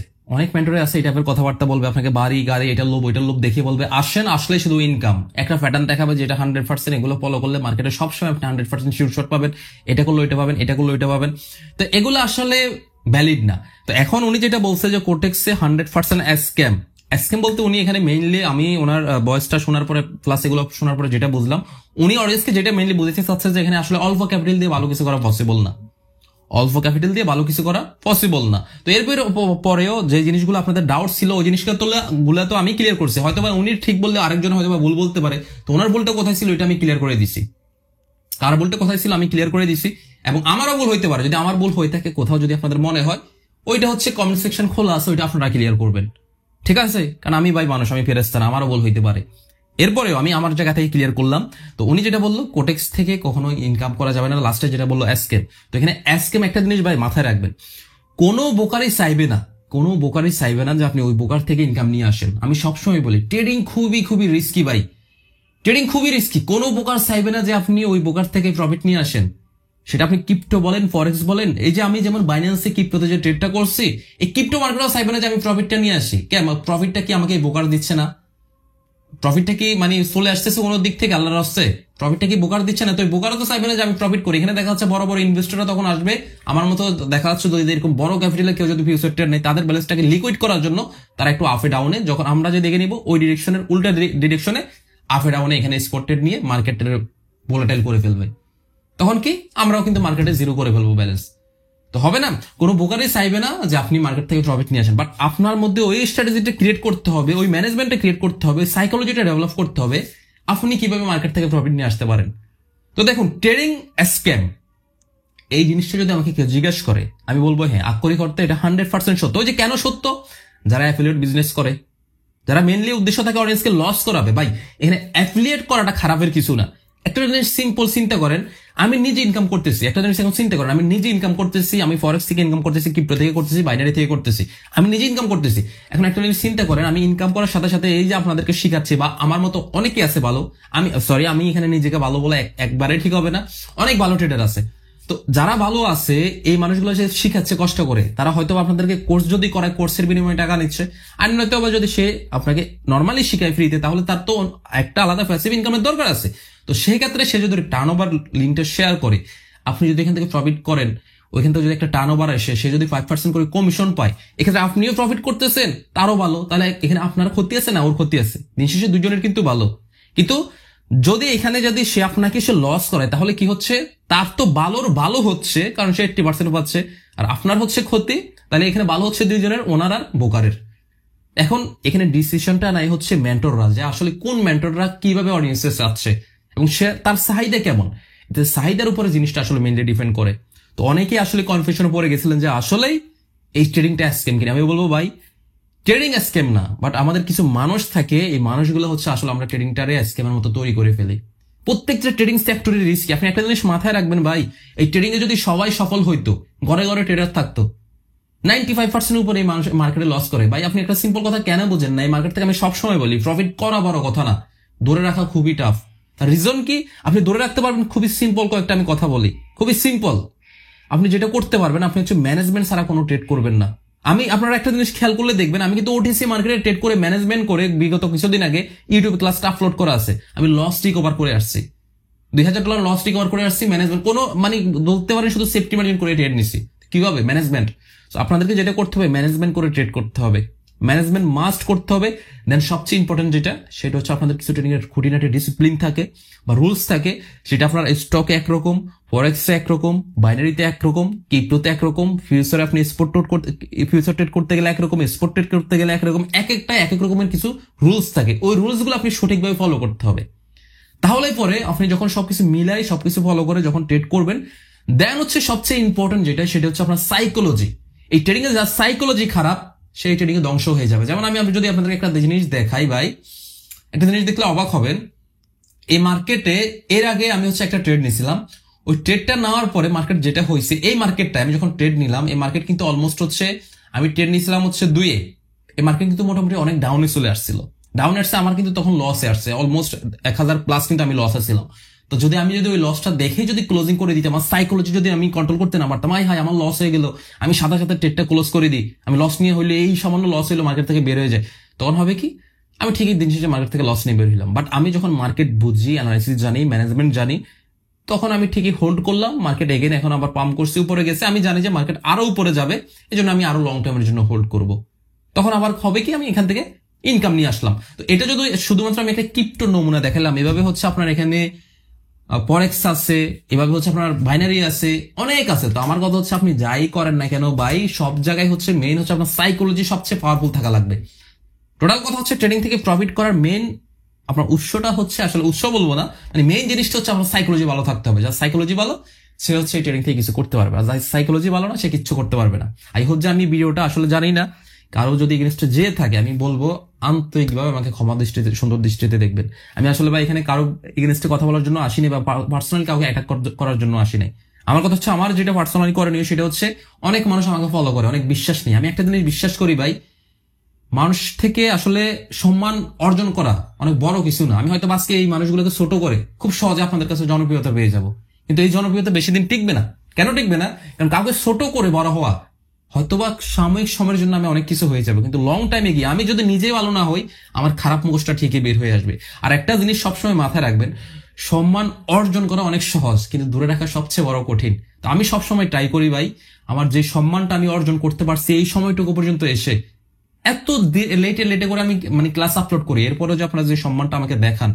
S2: এই টাইপের কথাবার্তা বলবে আপনাকে, বাড়ি গাড়ি এটার লোভ ওইটার লোভ দেখিয়ে বলবে আসেন, আসলে শুধু ইনকাম, একটা প্যাটার্ন দেখাবে যেটা 100%, এগুলো ফলো করলে মার্কেটে সবসময় আপনি 100% শিওর শট পাবেন, এটা করলে ওইটা পাবেন, এটা করলে ওইটা পাবেন। তো এগুলো আসলে ভ্যালিড না। তো এখন উনি যেটা বলছে যে কোটেক্সে 100% স্ক্যাম বলতে উনি এখানে মেইনলি, আমি ওনার ভয়েসটা শোনার পরে প্লাস এগুলো শোনার পরে যেটা বুঝলাম, উনি অডিয়েন্সকে যেটা মেইনলি বুঝতে চাচ্ছে যে এখানে আসলে অল্প ক্যাপিটাল দিয়ে ভালো কিছু করা পসিবল না, তো এরপর পরেও যে জিনিসগুলো আপনাদের ডাউট ছিল ওই জিনিসগুলো তো আমি ক্লিয়ার করছি। হয়তো বা উনি ঠিক বললে আরেকজন হয়তো বা ভুল বলতে পারে, তো ওনার ভুলটা কোথায় ছিল এটা আমি ক্লিয়ার করে দিছি, কার ভুলটা কোথায় ছিল আমি ক্লিয়ার করে দিছি। এবং আমারও ভুল হইতে পারে, যদি আমার ভুল হয়ে থাকে কোথাও, যদি আপনাদের মনে হয়, ওইটা হচ্ছে কমেন্ট সেকশন খোলা আছে, ওইটা আপনারা ক্লিয়ার করবেন, ঠিক আছে? কারণ আমি ভাই মানুষ, আমি ফেরেশতা না, আমারও ভুল হইতে পারে। এরপরেও আমি আমার জায়গা থেকে ক্লিয়ার করলাম। তো উনি যেটা বললো কোটেক্স থেকে কখনো ইনকাম করা যাবে না, লাস্টে যেটা বললো স্ক্যাম। তো এখানে স্ক্যাম একটা জিনিস ভাই মাথায় রাখবেন, কোনো বোকারই চাইবে না যে আপনি ওই বোকার থেকে ইনকাম নিয়ে আসেন। আমি সবসময় বলি ট্রেডিং খুবই রিস্কি ভাই, ট্রেডিং খুবই রিস্কি। কোনো বোকার চাইবে না যে আপনি ওই বোকার থেকে প্রফিট নিয়ে আসেন, সেটা আপনি ক্রিপ্টো বলেন, ফরেক্স বলেন। এই যে আমি যেমন বাইন্যান্সে ক্রিপ্টোতে যে ট্রেডটা করছি, এই ক্রিপ্টো মার্কেটও চাইবে না যে আমি প্রফিটটা নিয়ে আসি। কেন? প্রফিটটা কি আমাকে বোকার দিচ্ছে না? প্রফিটটা কি মানে চলে আসতেছে কোনো দিক থেকে আল্লাহর রাস্তায়, প্রফিটটা কি বোকার দিচ্ছে না? তো বোকারও তো চাইবে না যে আমি প্রফিট করি। এখানে দেখা যাচ্ছে বড় বড় ইনভেস্টররা তখন আসবে, আমার মতো দেখা যাচ্ছে যদি এরকম বড় ক্যাপিটালে কেউ যদি ফিউচার ট্রেড নেই, তাদের ব্যালেন্সটাকে লিকুইড করার জন্য তারা একটু আপে ডাউনে, যখন আমরা যে দেখে নিব ওই ডিরেকশনের উল্টা ডিরেকশনে আপে ডাউনে এখানে স্পট ট্রেড নিয়ে মার্কেটের ভোলাটাইল করে ফেলবে, তখন কি আমরাও কিন্তু মার্কেটে জিরো করে ফেলবো ব্যালেন্স। তো হবে না, কোনো বোকারই চাইবে না যে আপনি মার্কেট থেকে প্রফিট নিয়ে আসেন। বাট আপনার মধ্যে ওই স্ট্র্যাটেজিটা ক্রিয়েট করতে হবে, ওই ম্যানেজমেন্টটা ক্রিয়েট করতে হবে, সাইকোলজিটা ডেভেলপ করতে হবে, আপনি কিভাবে মার্কেট থেকে প্রফিট নিয়ে আসতে পারেন। তো দেখুন, ট্রেডিং স্ক্যাম এই জিনিসটা যদি আমাকে কেউ জিজ্ঞাসা করে, আমি বলবো হ্যাঁ আক্ষরিক অর্থে এটা 100% সত্য। ওই যে কেন সত্য, যারা অ্যাফিলিয়েট বিজনেস করে, যারা মেনলি উদ্দেশ্য থাকে অডিয়েন্সকে লস করাবে, ভাই এখানে অ্যাফিলিয়েট করাটা খারাপের কিছু না। একটা জিনিস সিম্পল চিন্তা করেন, আমি নিজে ইনকাম করতেছি, একটা জিনিস এখন চিন্তা করেন, আমি নিজে ইনকাম করতেছি, আমি ফরেক্স থেকে ইনকাম করতেছি, ক্রিপ্টো থেকে করতেছি, বাইনারি থেকে করতেছি, আমি নিজে ইনকাম করতেছি। এখন একটা জিনিস চিন্তা করেন, আমি ইনকাম করার সাথে সাথে এই যে আপনাদেরকে শিখাচ্ছি, বা আমার মতো অনেকে আছে ভালো, আমি এখানে নিজেকে ভালো বলে একবারে ঠিক হবে না, অনেক ভালো ট্রেডার আছে। তো যারা ভালো আছে, এই মানুষগুলো যে শিখাচ্ছে কষ্ট করে, তারা হয়তো আপনাদেরকে কোর্স যদি করায়, কোর্সের বিনিময়ে টাকা নিচ্ছে, আর নয়তো যদি সে আপনাকে নর্মালি শিখায় ফ্রিতে, তাহলে তার তো একটা আলাদা প্যাসিভ ইনকামের দরকার আছে। তো সেই ক্ষেত্রে সে যদি টার্ন ওভার লিঙ্কটা শেয়ার করে, আপনি যদি এখান থেকে প্রফিট করেন, ওইখান থেকে যদি একটা টার্ন ওভার আসে, সে যদি 5% করে কমিশন পায়, এক্ষেত্রে আপনিও প্রফিট করতেছেন, তারও ভালো, তাহলে এখানে আপনার ক্ষতি আছে না ওর ক্ষতি আছে? দিন শেষে দুজনের কিন্তু ভালো। কিন্তু যদি এখানে যদি সে আপনাকে সে লস করে, তাহলে কি হচ্ছে, তার তো ভালো হচ্ছে, কারণ সে 80% পাচ্ছে, আর আপনার হচ্ছে ক্ষতি। তাহলে এখানে ভালো হচ্ছে দুইজনের, ওনার আর বোকারের। এখন এখানে ডিসিশনটা নাই হচ্ছে মেন্টররা, যে আসলে কোন মেন্টররা কিভাবে অডিয়েন্সে চাচ্ছে এবং সে তার চাহিদা কেমন, চাহিদার উপরে জিনিসটা আসলে মেনলি ডিপেন্ড করে। তো অনেকেই আসলে কনফিউশনে পড়ে গেছিলেন যে আসলেই এই ট্রেডিংটা স্ক্যাম কিনা। আমি বলবো ভাই ট্রেডিং স্ক্যাম না, বাট আমাদের কিছু মানুষ থাকে, এই মানুষগুলো হচ্ছে আসলে আমরা ট্রেডিংটারে স্ক্যামের মতো তৈরি করে ফেলি। প্রত্যেকটা ট্রেডিং সেক্টরের রিস্ক। আপনি একটা জিনিস মাথায় রাখবেন ভাই, এই ট্রেডিং এ যদি সবাই সফল হইতো, ঘরে ঘরে ট্রেডার থাকতো, 95% উপরে এই মানুষ মার্কেটে লস করে। ভাই আপনি একটা সিম্পল কথা কেন বোঝেন না? এই মার্কেট থেকে আমি সবসময় বলি, প্রফিট করা বড় কথা না, ধরে রাখা খুবই টাফ। তার রিজন কি? আপনি ধরে রাখতে পারবেন খুবই সিম্পল কয়েকটা আমি কথা বলি, খুবই সিম্পল। আপনি যেটা করতে পারবেন, আপনি হচ্ছে ম্যানেজমেন্ট ছাড়া কোনো ট্রেড করবেন না। আপনারা একটা জিনিস খেয়াল করলে দেখবেন, আমি কিন্তু ওটিসি মার্কেটে ট্রেড করে ম্যানেজমেন্ট করে বিগত কিছুদিন আগে ইউটিউব ক্লাসটা আপলোড করা আছে, আমি লস রিকভার করে আসছি, $2000 লস রিকভার করে আসছি। ম্যানেজমেন্ট কোনো মানে বলতে পারেন শুধু সেফটি মার্জিন করে ট্রেড নিছি। কিভাবে? ম্যানেজমেন্ট। আপনাদেরকে যেটা করতে হবে, ম্যানেজমেন্ট করে ট্রেড করতে হবে, ম্যানেজমেন্ট মাস্ট করতে হবে। দেন সবচেয়ে ইম্পর্টেন্ট যেটা, সেটা হচ্ছে আপনাদের কিছু ট্রেডিং এর খুঁটিনাটি ডিসিপ্লিন থাকে বা রুলস থাকে, সেটা আপনার স্টকে একরকম, ফরেক্সে একরকম, বাইনারিতে একরকম, ক্রিপ্টোতে একরকম, ফিউচারে আপনি ফিউচার ট্রেড করতে গেলে একরকম, স্পট ট্রেড করতে গেলে একরকম, এক এক রকমের কিছু রুলস থাকে। ওই রুলস গুলো আপনি সঠিকভাবে ফলো করতে হবে। তাহলে পরে আপনি যখন সবকিছু মিলাই, সবকিছু ফলো করে যখন ট্রেড করবেন, দেন হচ্ছে সবচেয়ে ইম্পর্টেন্ট যেটা, সেটা হচ্ছে আপনার সাইকোলজি। এই ট্রেডিং এর যা সাইকোলজি খারাপ, সেই ট্রেডিং এ ধ্বংস হয়ে যাবে। যেমন আমি যদি আপনাদের একটা জিনিস দেখাই ভাই, একটা জিনিস দেখলে অবাক হবেন। এই মার্কেটে এর আগে আমি হচ্ছে একটা ট্রেড নিয়েছিলাম, ওই ট্রেডটা নেওয়ার পরে মার্কেট যেটা হয়েছে, এই মার্কেটটা আমি যখন ট্রেড নিলাম, এই মার্কেট কিন্তু অলমোস্ট হচ্ছে আমি ট্রেড নিয়েছিলাম হচ্ছে 2-এ, এই মার্কেট কিন্তু মোটামুটি অনেক ডাউনে চলে আসছিল। ডাউনে আসছে, আমার কিন্তু তখন লসে আসছে, অলমোস্ট 1000 প্লাস কিন্তু আমি লসে ছিলাম। তো যদি আমি ওই লসটা দেখে যদি ক্লোজিং করে দিতাম, আমার সাইকোলজি যদি আমি কন্ট্রোল করতে না পারতাম, হাই আমার লস হয়ে গেল, আমি সাথে সাথে ট্রেডটা ক্লোজ করে দিই, আমি লস নিয়ে হইলে এই সামান্য লস হইলো মার্কেট থেকে বের হয়ে যায়, তখন হবে কি আমি ঠিকই দিন শেষে মার্কেট থেকে লস নিয়ে বের হইলাম। বাট আমি যখন মার্কেট বুঝি, অ্যানালাইসিস জানি, ম্যানেজমেন্ট জানি, তখন আমি ঠিকই হোল্ড করলাম। মার্কেট এগেন এখন আবার পাম্প করছে, উপরে গেছে, আমি জানি যে মার্কেট আরো উপরে যাবে, এই জন্য আমি আরো লং টার্মের জন্য হোল্ড করব। তখন আবার হবে কি আমি এখান থেকে ইনকাম নিয়ে আসলাম। তো এটা যদি শুধুমাত্র আমি একটা ক্রিপ্টো নমুনা দেখালাম, এভাবে হচ্ছে আপনার এখানে ফরেক্স আছে, এভাবে হচ্ছে আপনার বাইনারি আছে, অনেক আছে। তো আমার কথা হচ্ছে আপনি যাই করেন না কেন ভাই, সব জায়গায় হচ্ছে মেইন হচ্ছে আপনার সাইকোলজি সবচেয়ে পাওয়ারফুল থাকা লাগবে। টোটাল কথা হচ্ছে ট্রেডিং থেকে প্রফিট করার মেইন আপনার উৎসটা হচ্ছে, আসলে উৎস বলবো না, মানে মেইন জিনিসটা হচ্ছে আপনার সাইকোলজি ভালো থাকতে হবে। যার সাইকোলজি ভালো সে হচ্ছে ট্রেডিং থেকে কিছু করতে পারবে, আর যার সাইকোলজি ভালো না সে কিচ্ছু করতে পারবে না। আই হোপ যে আমি ভিডিওটা আসলে জানি না, কারো যদি এগেনস্টে যে থাকে আমি বলবো আন্তরিকভাবে আমাকে ক্ষমা দৃষ্টিতে, সুন্দর দৃষ্টিতে দেখবেন। আমি আসলে ভাই এখানে কারো এগেনস্টে কথা বলার জন্য আসিনি, বা পার্সোনালি কাউকে অ্যাটাক করার জন্য আসি নাই। আমার কথা হচ্ছে আমার যেটা পার্সোনালি করণীয় সেটা হচ্ছে, অনেক মানুষ আমাকে ফলো করে, অনেক বিশ্বাস নেই। আমি একটা জিনিস বিশ্বাস করি ভাই, মানুষ থেকে আসলে সম্মান অর্জন করা অনেক বড় কিছু না। আমি হয়তো আজকে এই মানুষগুলোকে ছোট করে খুব সহজে আপনাদের কাছে জনপ্রিয়তা পেয়ে যাব, কিন্তু এই জনপ্রিয়তা বেশি দিন টিকবে না। কেন টিকবে না? কারণ কাউকে ছোট করে বড় হওয়া হয়তোবা সাময়িক সময়ের জন্য আমি অনেক কিছু হয়ে যাবে, কিন্তু লং টাইমে গিয়ে আমি যদি নিজেই ভালো না হই, আমার খারাপ মুখোশটা ঠিকই বের হয়ে আসবে। আর একটা জিনিস সবসময় মাথায় রাখবেন, সম্মান অর্জন করা অনেক সহজ, কিন্তু ধরে রাখা সবচেয়ে বড় কঠিন। তো আমি সবসময় ট্রাই করি ভাই, আমার যে সম্মানটা আমি অর্জন করতে পারছি এই সময়টুকু পর্যন্ত এসে, এত লেটে করে আমি মানে ক্লাস আপলোড করি, এরপরে যে আপনারা যে সম্মানটা আমাকে দেখান,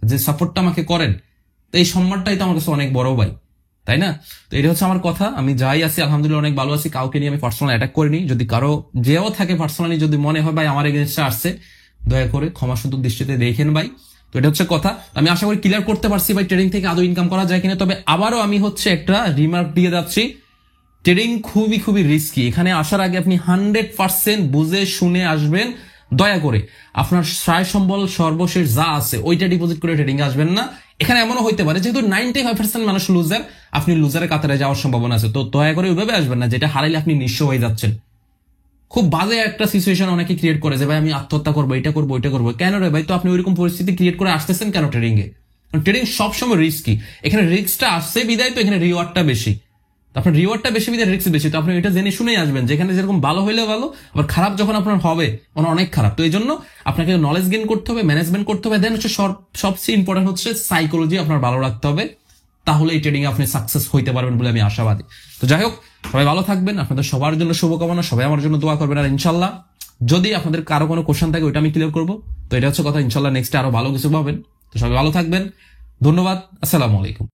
S2: যে সাপোর্টটা আমাকে করেন, তো এই সম্মানটাই তো আমার কাছে অনেক বড় ভাই, তাই না? তো এটা হচ্ছে আমার কথা। আমি যাই আছি আলহামদুলিল্লাহ অনেক ভালো আছি, কাউকে নিয়ে আমি পার্সোনাল অ্যাটাক করিনি। যদি কারো যেও থাকে পার্সোনালি যদি মনে হয় ভাই আমার এগেইনস্টে আসছে, দয়া করে ক্ষমা সুন্দর দৃষ্টিতে দেখেন ভাই। তো এটা হচ্ছে কথা। আমি আশা করি ক্লিয়ার করতে পারছি ভাই ট্রেডিং থেকে আদৌ ইনকাম করা যায় কিনা। তবে আবারও আমি হচ্ছে একটা রিমার্ক দিয়ে যাচ্ছি, ট্রেডিং খুবই খুবই রিস্কি। এখানে আসার আগে আপনি 100% বুঝে শুনে আসবেন। দয়া করে আপনার সায় সম্বল সর্বশেষ যা আছে ওইটা ডিপোজিট করে ট্রেডিং আসবেন না। এখানে এমনও হইতে পারে যেহেতু 95% মানুষ লুজার, আপনি লুজারের কাতারে যাওয়ার সম্ভাবনা আছে। তো দয়া করে ওইভাবে আসবেন না যেটা হারাইলে আপনি নিঃস্ব হয়ে যাচ্ছেন। খুব বাজে একটা সিচুয়েশন অনেকে ক্রিয়েট করে যে ভাই আমি আত্মহত্যা করবো, এটা করবো, ওইটা করবো। কেন রে ভাই? তো আপনি ওইরকম পরিস্থিতি ক্রিয়েট করে আসতেছেন কেন ট্রেডিং এ? ট্রেডিং সবসময় রিস্কি। এখানে রিস্কটা আসছে বিদায় তো এখানে রিওয়ার্ডটা বেশি। আপনার রিওয়ার্ডটা বেশি বিদায় রিস্ক বেশি। তো আপনি এটা জেনে শুনেই আসবেন, যেখানে যেরকম ভালো হইলে ভালো, আবার খারাপ যখন আপনার হবে মানে অনেক খারাপ। তো এই জন্য আপনাকে নলেজ গেইন করতে হবে, ম্যানেজমেন্ট করতে হবে, দেন হচ্ছে সবচেয়ে ইম্পর্টেন্ট হচ্ছে সাইকোলজি আপনার ভালো রাখতে হবে। তাহলে এই ট্রেডিং আপনি সাকসেস হইতে পারবেন বলে আমি আশাবাদী। তো যাই হোক, সবাই ভালো থাকবেন, আপনাদের সবার জন্য শুভকামনা, সবাই আমার জন্য দোয়া করবেন। আর ইনশাল্লাহ যদি আপনাদের কারো কোনো কোশ্চেন থাকে ওইটা আমি ক্লিয়ার করবো। তো এটা হচ্ছে কথা, ইনশাল্লাহ নেক্সট আরো ভালো কিছু পাবেন। তো সবাই ভালো থাকবেন, ধন্যবাদ, আসসালামু আলাইকুম।